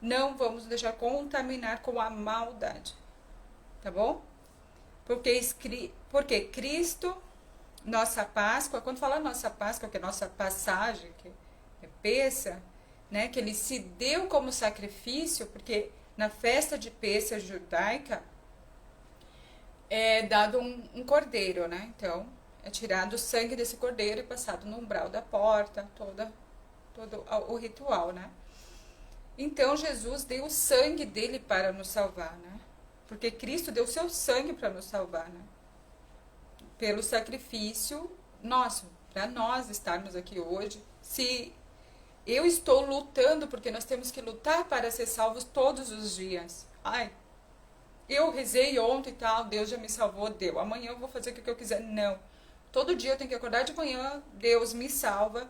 não vamos deixar contaminar com a maldade, tá bom? Porque Cristo, nossa Páscoa, quando fala nossa Páscoa, que é nossa passagem, que é Pêssar, né, que ele se deu como sacrifício, porque na festa de Pêssar judaica é dado um cordeiro, né? Então, é tirado o sangue desse cordeiro e passado no umbral da porta, todo o ritual, né? Então, Jesus deu o sangue dele para nos salvar, né? Porque Cristo deu o seu sangue para nos salvar, né? Pelo sacrifício nosso, para nós estarmos aqui hoje. Se eu estou lutando, porque nós temos que lutar para ser salvos todos os dias. Ai, eu rezei ontem e tal, Deus já me salvou, deu. Amanhã eu vou fazer o que eu quiser. Não. Todo dia eu tenho que acordar de manhã, Deus me salva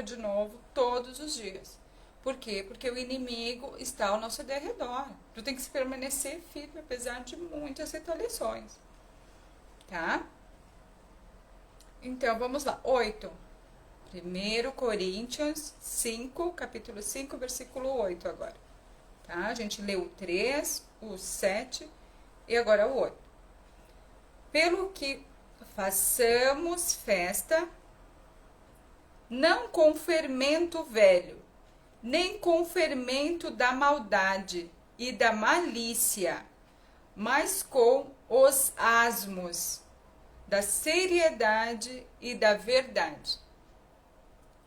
de novo, todos os dias. Por quê? Porque o inimigo está ao nosso derredor. Tu tem que se permanecer firme, apesar de muitas retaliações. Tá? Então, vamos lá. 8. 1 Coríntios 5, capítulo 5, versículo 8 agora. Tá? A gente leu o 3, o 7 e agora o 8. Pelo que façamos festa, não com fermento velho, nem com fermento da maldade e da malícia, mas com os asmos da seriedade e da verdade.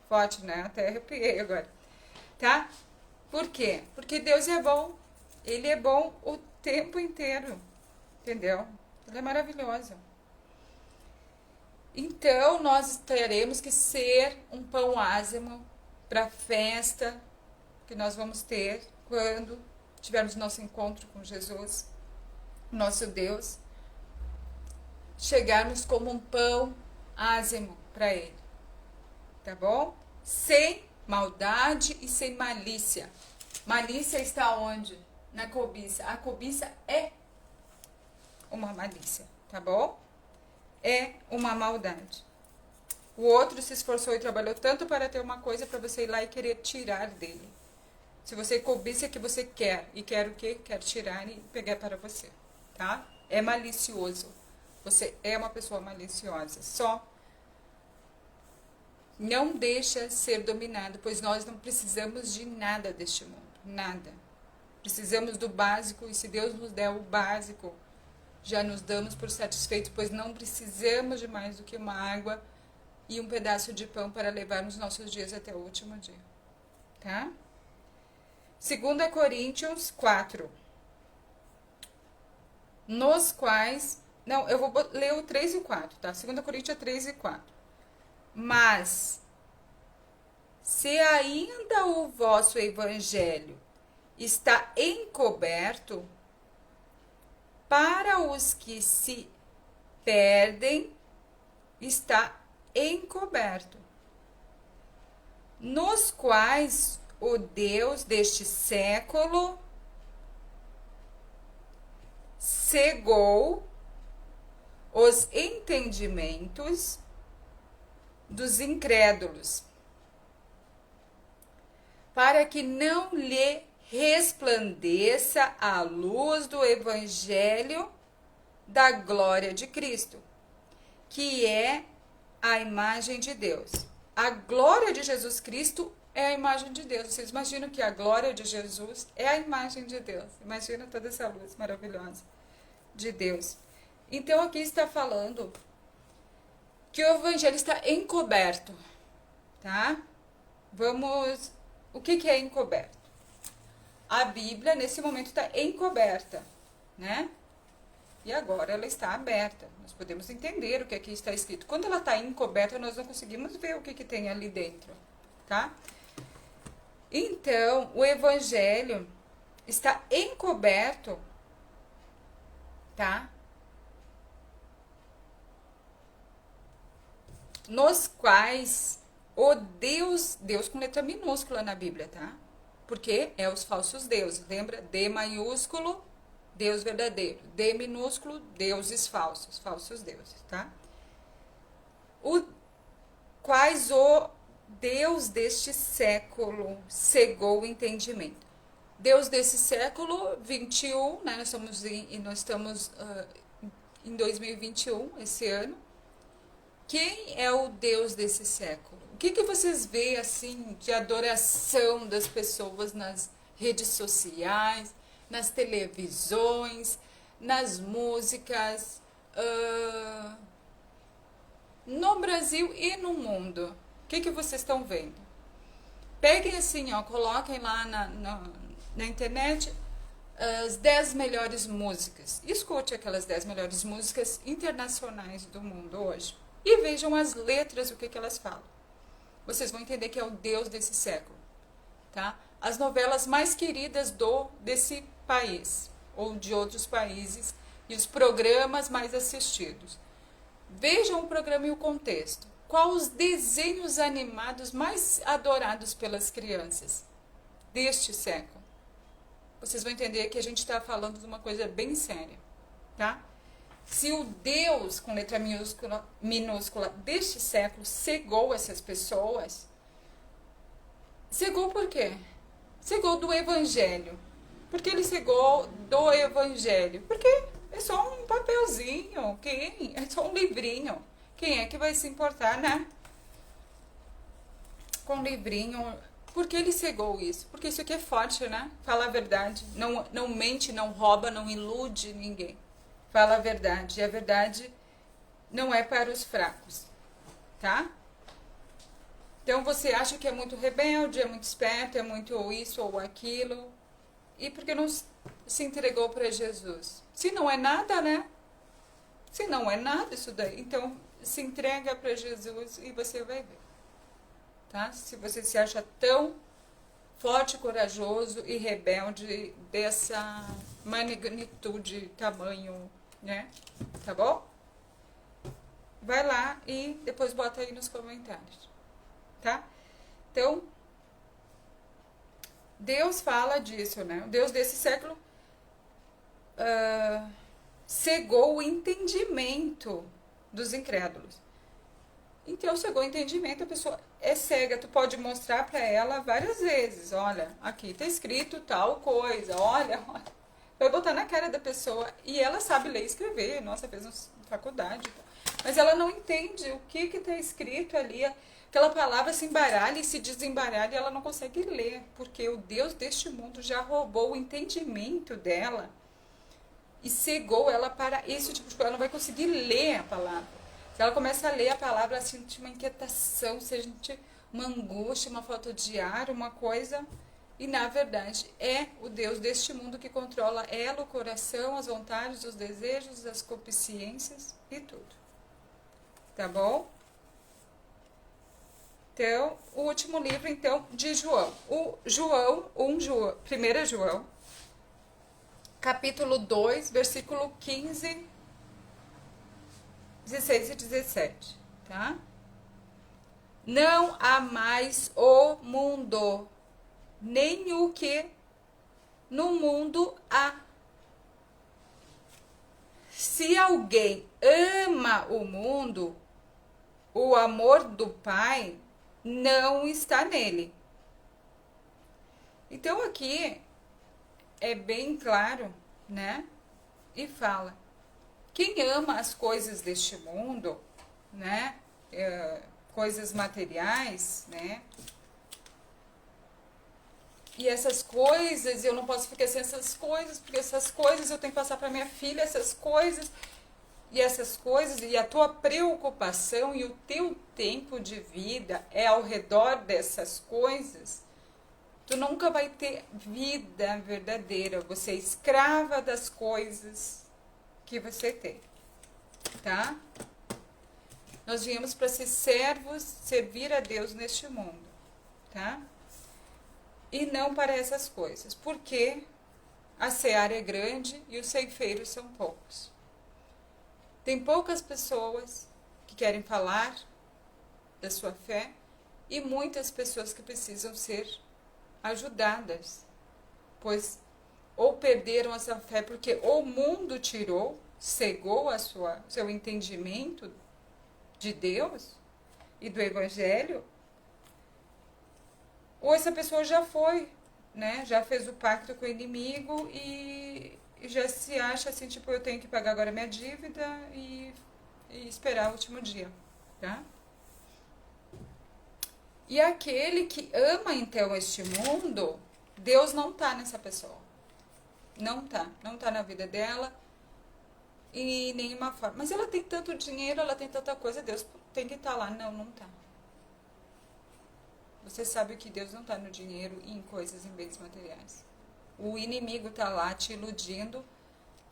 Forte, né? Até arrepiei agora. Tá? Por quê? Porque Deus é bom. Ele é bom o tempo inteiro. Entendeu? Ele é maravilhoso. Então, nós teremos que ser um pão ázimo para a festa que nós vamos ter quando tivermos nosso encontro com Jesus, nosso Deus. Chegarmos como um pão ázimo para Ele. Tá bom? Sem maldade e sem malícia. Malícia está onde? Na cobiça. A cobiça é uma malícia, tá bom? É uma maldade. O outro se esforçou e trabalhou tanto para ter uma coisa para você ir lá e querer tirar dele. Se você cobiça é que você quer. E quer o quê? Quer tirar e pegar para você, tá? É malicioso. Você é uma pessoa maliciosa. Só não deixa ser dominado, pois nós não precisamos de nada deste mundo. Nada. Precisamos do básico, e se Deus nos der o básico, já nos damos por satisfeitos, pois não precisamos de mais do que uma água e um pedaço de pão para levarmos nossos dias até o último dia. Tá? 2 Coríntios 4. Nos quais... Não, eu vou ler o 3 e o 4, tá? 2 Coríntios 3 e 4. Mas, se ainda o vosso evangelho está encoberto, para os que se perdem, está encoberto, nos quais o Deus deste século cegou os entendimentos dos incrédulos, para que não lhe resplandeça a luz do evangelho da glória de Cristo, que é a imagem de Deus. A glória de Jesus Cristo é a imagem de Deus. Vocês imaginam que a glória de Jesus é a imagem de Deus? Imagina toda essa luz maravilhosa de Deus. Então aqui está falando que o evangelho está encoberto, tá? Vamos... O que é encoberto? A Bíblia, nesse momento, está encoberta, né? E agora ela está aberta. Nós podemos entender o que aqui está escrito. Quando ela está encoberta, nós não conseguimos ver o que tem ali dentro, tá? Então, o evangelho está encoberto, tá? Nos quais o Deus com letra minúscula na Bíblia, tá? Porque é os falsos deuses, lembra? D maiúsculo, Deus verdadeiro. D minúsculo, deuses falsos, falsos deuses, tá? Quais o Deus deste século cegou o entendimento. Deus desse século 21, né? Nós estamos em 2021, esse ano. Quem é o Deus desse século? O que vocês veem assim de adoração das pessoas nas redes sociais, nas televisões, nas músicas, no Brasil e no mundo? O que vocês estão vendo? Peguem assim, ó, coloquem lá na internet as 10 melhores músicas. Escute aquelas 10 melhores músicas internacionais do mundo hoje. E vejam as letras, o que elas falam. Vocês vão entender que é o Deus desse século, tá? As novelas mais queridas desse país, ou de outros países, e os programas mais assistidos. Vejam o programa e o contexto. Quais os desenhos animados mais adorados pelas crianças deste século? Vocês vão entender que a gente está falando de uma coisa bem séria, tá? Se o Deus, com letra minúscula, deste século cegou essas pessoas, cegou por quê? Cegou do Evangelho. Por que ele cegou do Evangelho? Porque é só um papelzinho, é só um livrinho. Quem é que vai se importar, né? Com um livrinho. Por que ele cegou isso? Porque isso aqui é forte, né? Fala a verdade. Não mente, não rouba, não ilude ninguém. Fala a verdade. E a verdade não é para os fracos, tá? Então você acha que é muito rebelde, é muito esperto, é muito isso ou aquilo. E por que não se entregou para Jesus? Se não é nada, né? Se não é nada isso daí, então se entrega para Jesus e você vai ver, tá? Se você se acha tão forte, corajoso e rebelde dessa magnitude, tamanho, né? Tá bom? Vai lá e depois bota aí nos comentários, tá? Então, Deus fala disso, né? O Deus desse século cegou o entendimento dos incrédulos. Então, cegou o entendimento, a pessoa é cega, tu pode mostrar para ela várias vezes, olha, aqui tá escrito tal coisa, olha, vai botar na cara da pessoa, e ela sabe ler e escrever, nossa, fez uma faculdade, mas ela não entende o que tá escrito ali, aquela palavra se embaralha e se desembaralha e ela não consegue ler, porque o Deus deste mundo já roubou o entendimento dela e cegou ela para esse tipo de coisa, ela não vai conseguir ler a palavra. Se ela começa a ler a palavra, ela sente uma inquietação, sente uma angústia, uma falta de ar, uma coisa. E na verdade é o Deus deste mundo que controla ela, o coração, as vontades, os desejos, as concupiscências e tudo. Tá bom? Então, o último livro então de João. O João, 1 João, capítulo 2, versículo 15, 16 e 17, tá? Não há mais o mundo, nem o que no mundo há. Se alguém ama o mundo, o amor do Pai não está nele. Então aqui é bem claro, né? E fala: quem ama as coisas deste mundo, né? Coisas materiais, né? E essas coisas, eu não posso ficar sem essas coisas, porque essas coisas eu tenho que passar para minha filha, essas coisas, e a tua preocupação e o teu tempo de vida é ao redor dessas coisas, tu nunca vai ter vida verdadeira, você é escrava das coisas que você tem, tá? Nós viemos para ser servos, servir a Deus neste mundo, tá? E não para essas coisas. Por quê? a seara é grande e os ceifeiros são poucos. Tem poucas pessoas que querem falar da sua fé e muitas pessoas que precisam ser ajudadas, pois ou perderam essa fé porque o mundo tirou, cegou seu entendimento de Deus e do Evangelho, ou essa pessoa já foi, né? Já fez o pacto com o inimigo e já se acha assim, tipo, eu tenho que pagar agora minha dívida e esperar o último dia, tá? E aquele que ama então este mundo, Deus não tá nessa pessoa. Não tá na vida dela em nenhuma forma. Mas ela tem tanto dinheiro, ela tem tanta coisa, Deus tem que estar lá. Não tá. Você sabe que Deus não tá no dinheiro e em coisas, em bens materiais. O inimigo tá lá te iludindo,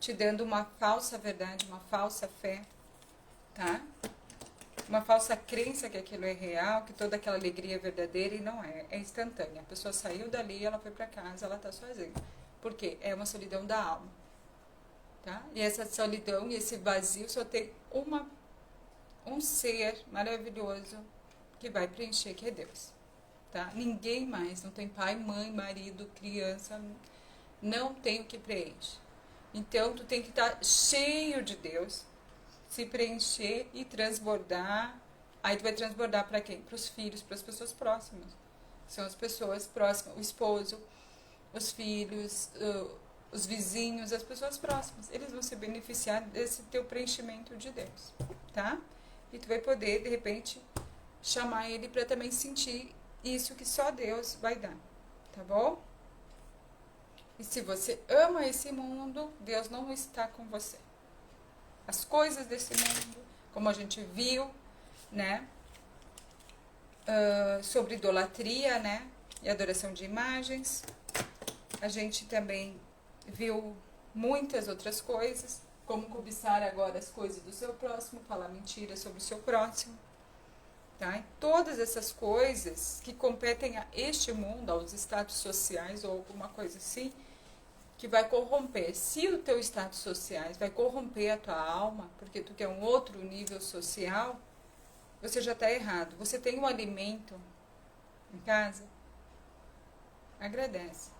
te dando uma falsa verdade, uma falsa fé, tá? Uma falsa crença que aquilo é real, que toda aquela alegria é verdadeira e não é. É instantânea. A pessoa saiu dali, ela foi para casa, ela tá sozinha. Por quê? É uma solidão da alma, tá? E essa solidão e esse vazio só tem um ser maravilhoso que vai preencher, que é Deus, tá? Ninguém mais, não tem pai, mãe, marido, criança, não tem o que preenche. Então, tu tem que estar cheio de Deus, se preencher e transbordar. Aí tu vai transbordar para quem? Para os filhos, para as pessoas próximas. São as pessoas próximas, o esposo, os filhos, os vizinhos, as pessoas próximas. Eles vão se beneficiar desse teu preenchimento de Deus, tá? E tu vai poder, de repente, chamar ele para também sentir isso que só Deus vai dar, tá bom? E se você ama esse mundo, Deus não está com você. As coisas desse mundo, como a gente viu, né? Sobre idolatria, né? E adoração de imagens. A gente também viu muitas outras coisas, como cobiçar agora as coisas do seu próximo, falar mentira sobre o seu próximo. Tá? E todas essas coisas que competem a este mundo, aos status sociais ou alguma coisa assim, que vai corromper. Se o teu status social vai corromper a tua alma, porque tu quer um outro nível social, você já está errado. Você tem um alimento em casa? Agradece.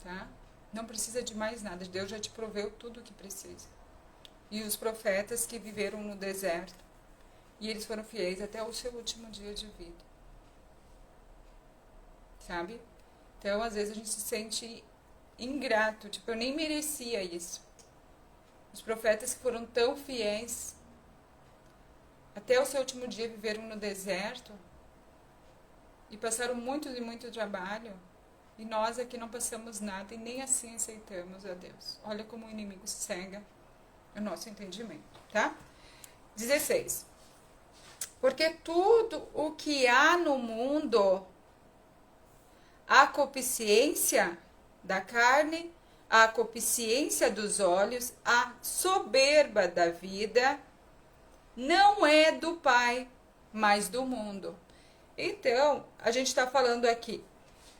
Tá? Não precisa de mais nada. Deus já te proveu tudo o que precisa. E os profetas que viveram no deserto, e eles foram fiéis até o seu último dia de vida. Sabe? Então, às vezes a gente se sente ingrato, tipo, eu nem merecia isso. Os profetas que foram tão fiéis até o seu último dia viveram no deserto e passaram muito e muito trabalho, e nós aqui não passamos nada e nem assim aceitamos a Deus. Olha como o inimigo cega o nosso entendimento, tá? 16. Porque tudo o que há no mundo, a concupiscência da carne, a concupiscência dos olhos, a soberba da vida, não é do Pai, mas do mundo. Então, a gente está falando aqui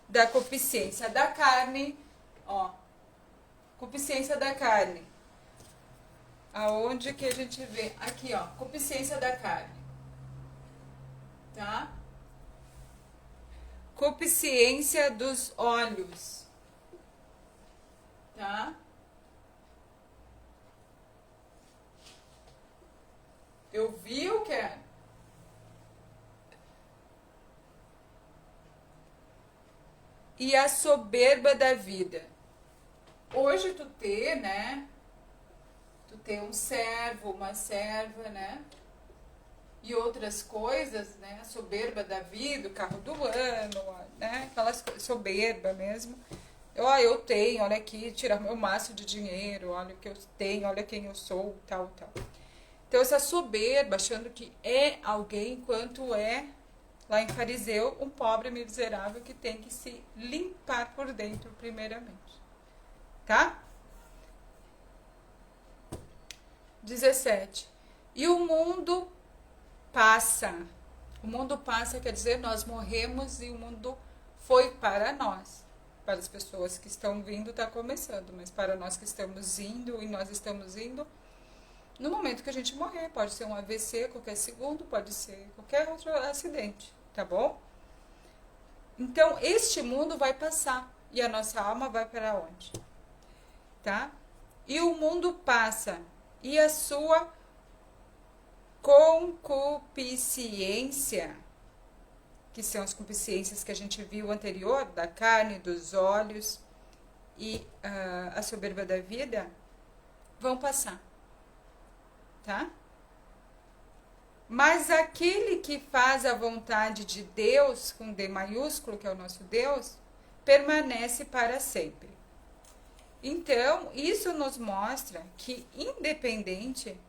da concupiscência da carne, ó, concupiscência da carne. Aonde que a gente vê? Aqui, ó, concupiscência da carne. Tá? Concupiscência dos olhos. Tá? Eu vi o que é. E a soberba da vida. Hoje tu ter, né? Tu ter um servo, uma serva, né? E outras coisas, né? A soberba da vida, o carro do ano, né? Aquelas soberba mesmo. Ó, eu tenho, olha aqui, tirar meu maço de dinheiro, olha o que eu tenho, olha quem eu sou, tal, tal. Então, essa soberba, achando que é alguém, enquanto é, lá em Fariseu, um pobre miserável que tem que se limpar por dentro, primeiramente. Tá? 17. E o mundo passa. O mundo passa, quer dizer, nós morremos e o mundo foi para nós. Para as pessoas que estão vindo, está começando. Mas para nós que estamos indo, e nós estamos indo, no momento que a gente morrer, pode ser um AVC qualquer segundo, pode ser qualquer outro acidente, tá bom? Então, este mundo vai passar. E a nossa alma vai para onde? Tá? E o mundo passa. E a sua concupiscência, que são as concupiscências que a gente viu anterior, da carne, dos olhos e a soberba da vida, vão passar. Tá? Mas aquele que faz a vontade de Deus, com D maiúsculo, que é o nosso Deus, permanece para sempre. Então, isso nos mostra que, independente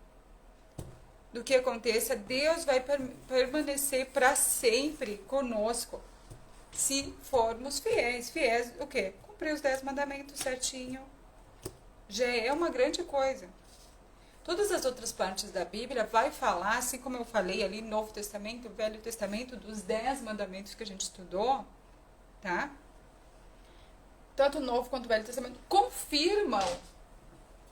do que aconteça, Deus vai permanecer para sempre conosco, se formos fiéis. Fiéis o quê? Cumprir os 10 mandamentos certinho. Já é uma grande coisa. Todas as outras partes da Bíblia vai falar, assim como eu falei ali, Novo Testamento, Velho Testamento, dos 10 mandamentos que a gente estudou, tá? Tanto o Novo quanto o Velho Testamento confirmam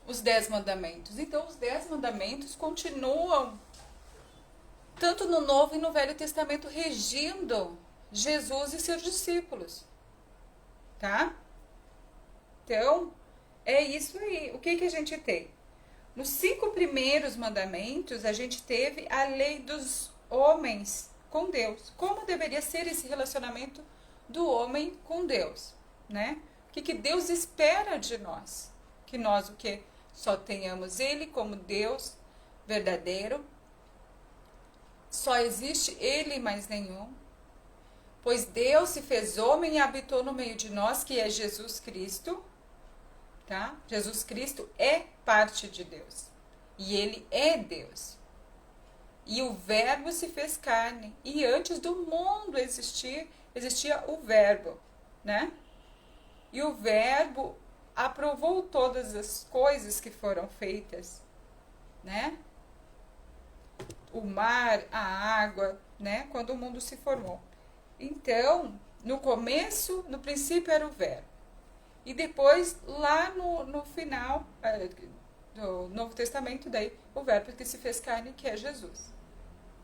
os 10 mandamentos. Então, os 10 mandamentos continuam, tanto no Novo e no Velho Testamento, regindo Jesus e seus discípulos. Tá? Então, é isso aí. O que a gente tem? Nos 5 primeiros mandamentos, a gente teve a lei dos homens com Deus. Como deveria ser esse relacionamento do homem com Deus, né? O que Deus espera de nós? Que nós o quê? Só tenhamos Ele como Deus verdadeiro. Só existe Ele e mais nenhum. Pois Deus se fez homem e habitou no meio de nós, que é Jesus Cristo. Tá? Jesus Cristo é parte de Deus. E Ele é Deus. E o Verbo se fez carne. E antes do mundo existir, existia o Verbo, né? E o Verbo aprovou todas as coisas que foram feitas, né? O mar, a água, né? Quando o mundo se formou. Então, no começo, no princípio era o Verbo. E depois, lá no final do Novo Testamento, daí, o Verbo que se fez carne, que é Jesus.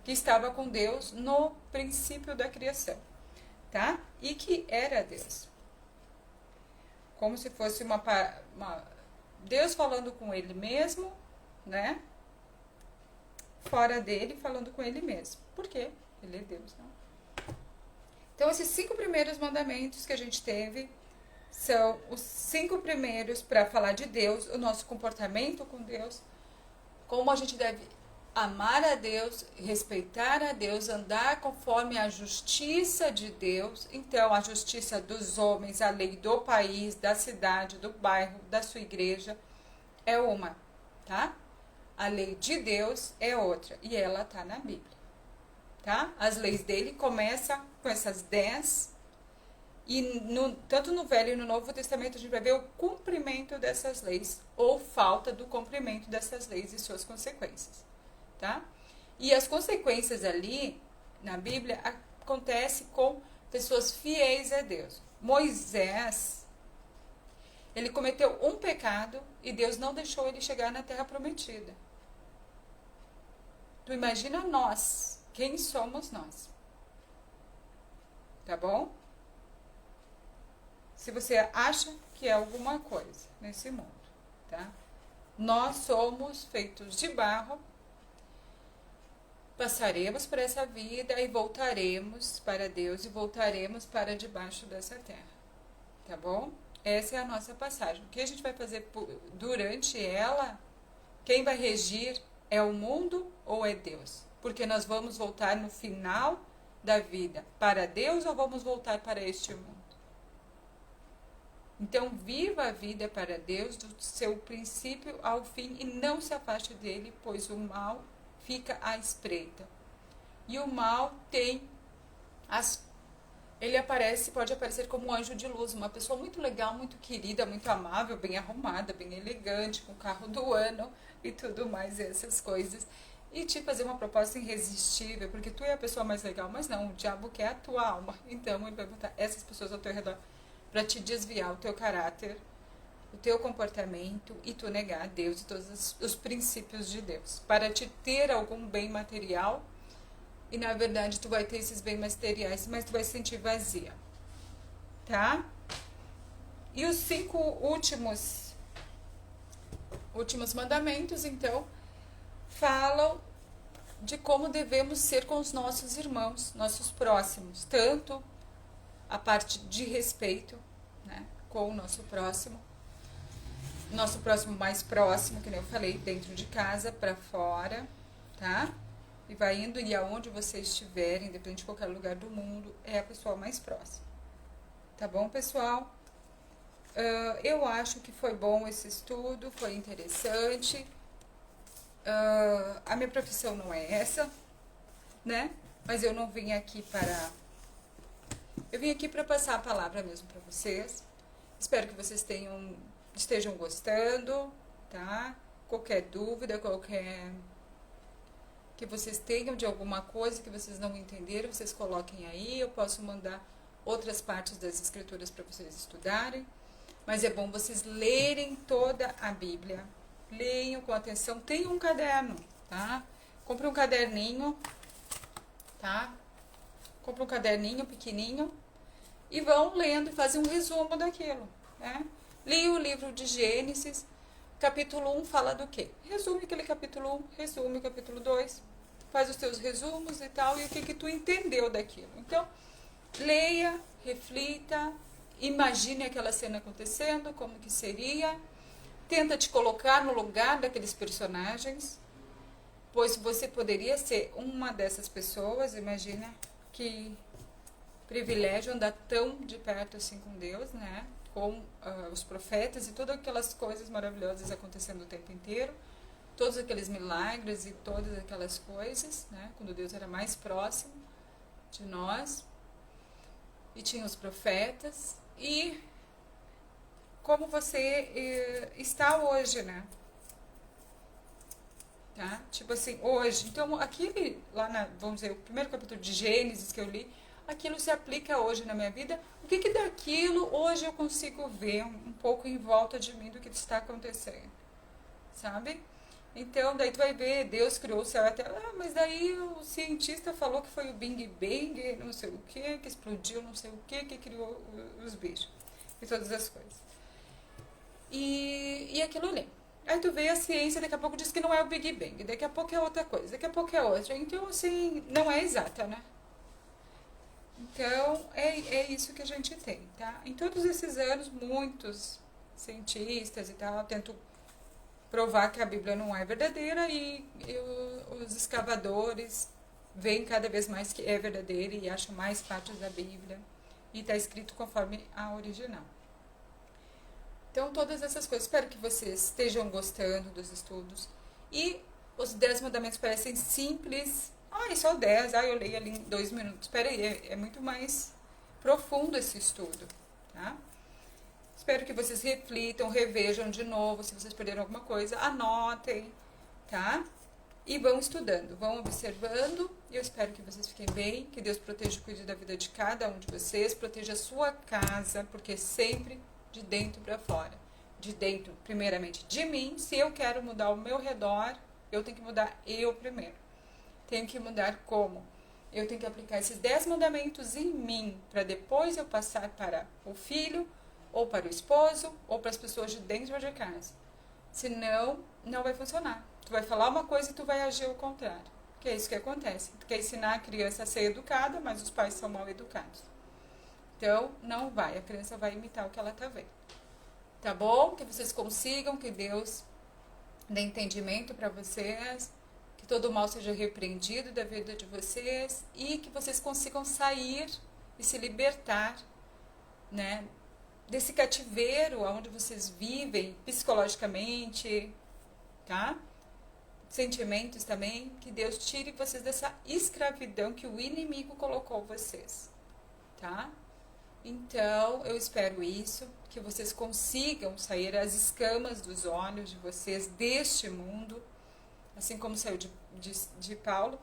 Que estava com Deus no princípio da criação, tá? E que era Deus. Como se fosse uma Deus falando com Ele mesmo, né? Fora dele, falando com Ele mesmo. Por quê? Ele é Deus, não? Então, esses 5 primeiros mandamentos que a gente teve são os 5 primeiros para falar de Deus, o nosso comportamento com Deus, como a gente deve amar a Deus, respeitar a Deus, andar conforme a justiça de Deus. Então, a justiça dos homens, a lei do país, da cidade, do bairro, da sua igreja é uma, tá? A lei de Deus é outra, e ela tá na Bíblia, tá? As leis dele começam com essas 10, e tanto no Velho e no Novo Testamento a gente vai ver o cumprimento dessas leis, ou falta do cumprimento dessas leis e suas consequências, tá? E as consequências ali, na Bíblia, acontecem com pessoas fiéis a Deus. Moisés, ele cometeu um pecado e Deus não deixou ele chegar na Terra Prometida. Tu imagina nós, quem somos nós? Tá bom? Se você acha que é alguma coisa nesse mundo, tá? Nós somos feitos de barro, passaremos por essa vida e voltaremos para Deus e voltaremos para debaixo dessa terra, tá bom? Essa é a nossa passagem. O que a gente vai fazer durante ela, quem vai regir é o mundo ou é Deus? Porque nós vamos voltar no final da vida para Deus ou vamos voltar para este mundo? Então, viva a vida para Deus do seu princípio ao fim e não se afaste dele, pois o mal fica à espreita. E o mal tem ele pode aparecer como um anjo de luz, uma pessoa muito legal, muito querida, muito amável, bem arrumada, bem elegante, com o carro do ano e tudo mais, essas coisas. E te fazer uma proposta irresistível, porque tu é a pessoa mais legal, mas não, o diabo quer a tua alma. Então, ele vai botar essas pessoas ao teu redor para te desviar o teu caráter, o teu comportamento e tu negar a Deus e todos os princípios de Deus, para te ter algum bem material e na verdade tu vai ter esses bens materiais, mas tu vai se sentir vazia, tá? E os 5 últimos mandamentos, então, falam de como devemos ser com os nossos irmãos, nossos próximos, tanto a parte de respeito, né, com o nosso próximo mais próximo, que nem eu falei, dentro de casa para fora, tá? E vai indo, e aonde vocês estiverem, independente de qualquer lugar do mundo, é a pessoa mais próxima. Tá bom, pessoal? Eu acho que foi bom esse estudo, foi interessante. A minha profissão não é essa, né? Mas eu não vim aqui para... Eu vim aqui para passar a palavra mesmo para vocês. Espero que vocês estejam gostando, tá? Qualquer dúvida, que vocês tenham de alguma coisa que vocês não entenderam, vocês coloquem aí. Eu posso mandar outras partes das escrituras para vocês estudarem. Mas é bom vocês lerem toda a Bíblia. Leiam com atenção. Tenham um caderno, tá? Compre um caderninho, tá? Compre um caderninho pequenininho e vão lendo e fazem um resumo daquilo, né? Leia o livro de Gênesis, capítulo 1 fala do quê? Resume aquele capítulo 1, resume o capítulo 2, faz os teus resumos e tal, e o que tu entendeu daquilo. Então, leia, reflita, imagine aquela cena acontecendo, como que seria, tenta te colocar no lugar daqueles personagens, pois você poderia ser uma dessas pessoas. Imagina que privilégio andar tão de perto assim com Deus, né? Com os profetas e todas aquelas coisas maravilhosas acontecendo o tempo inteiro, todos aqueles milagres e todas aquelas coisas, né? Quando Deus era mais próximo de nós, e tinha os profetas, e como você está hoje, né? Tá? Tipo assim, hoje. Então, aquele lá vamos dizer, o primeiro capítulo de Gênesis que eu li, aquilo se aplica hoje na minha vida. O que daquilo hoje eu consigo ver um pouco em volta de mim do que está acontecendo, sabe? Então, daí tu vai ver, Deus criou o céu e a terra, mas daí o cientista falou que foi o Big Bang, não sei o que explodiu, não sei o que criou os bichos e todas as coisas. E aquilo ali. Aí tu vê a ciência, daqui a pouco diz que não é o Big Bang, daqui a pouco é outra coisa, daqui a pouco é outra. Então, assim, não é exata, né? Então, é isso que a gente tem, tá? Em todos esses anos, muitos cientistas e tal tentam provar que a Bíblia não é verdadeira e os escavadores veem cada vez mais que é verdadeira e acham mais partes da Bíblia e está escrito conforme a original. Então, todas essas coisas, espero que vocês estejam gostando dos estudos. E os 10 mandamentos parecem simples. É só 10, eu leio ali em 2 minutos. Espera aí, é muito mais profundo esse estudo, tá? Espero que vocês reflitam, revejam de novo, se vocês perderam alguma coisa, anotem, tá? E vão estudando, vão observando, e eu espero que vocês fiquem bem, que Deus proteja e cuide da vida de cada um de vocês, proteja a sua casa, porque sempre de dentro para fora. De dentro, primeiramente, de mim. Se eu quero mudar o meu redor, eu tenho que mudar eu primeiro. Tenho que mudar como? Eu tenho que aplicar esses 10 mandamentos em mim, para depois eu passar para o filho, ou para o esposo, ou para as pessoas de dentro de casa. Senão, não vai funcionar. Tu vai falar uma coisa e tu vai agir ao contrário. Que é isso que acontece. Tu quer ensinar a criança a ser educada, mas os pais são mal educados. Então, não vai. A criança vai imitar o que ela está vendo. Tá bom? Que vocês consigam, que Deus dê entendimento para vocês, que todo mal seja repreendido da vida de vocês e que vocês consigam sair e se libertar, né, desse cativeiro onde vocês vivem psicologicamente, tá? Sentimentos também, que Deus tire vocês dessa escravidão que o inimigo colocou vocês, tá? Então, eu espero isso, que vocês consigam sair as escamas dos olhos de vocês deste mundo, assim como saiu de Paulo,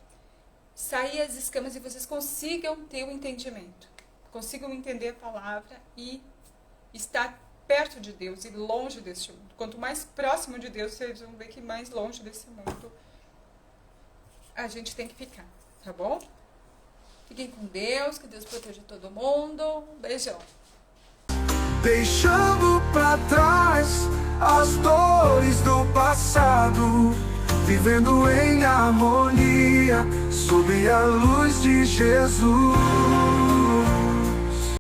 sair as escamas e vocês consigam ter o entendimento, consigam entender a palavra e estar perto de Deus e longe deste mundo. Quanto mais próximo de Deus, vocês vão ver que mais longe desse mundo a gente tem que ficar, tá bom? Fiquem com Deus, que Deus proteja todo mundo. Um beijão. Deixando pra trás as dores do passado, vivendo em harmonia, sob a luz de Jesus.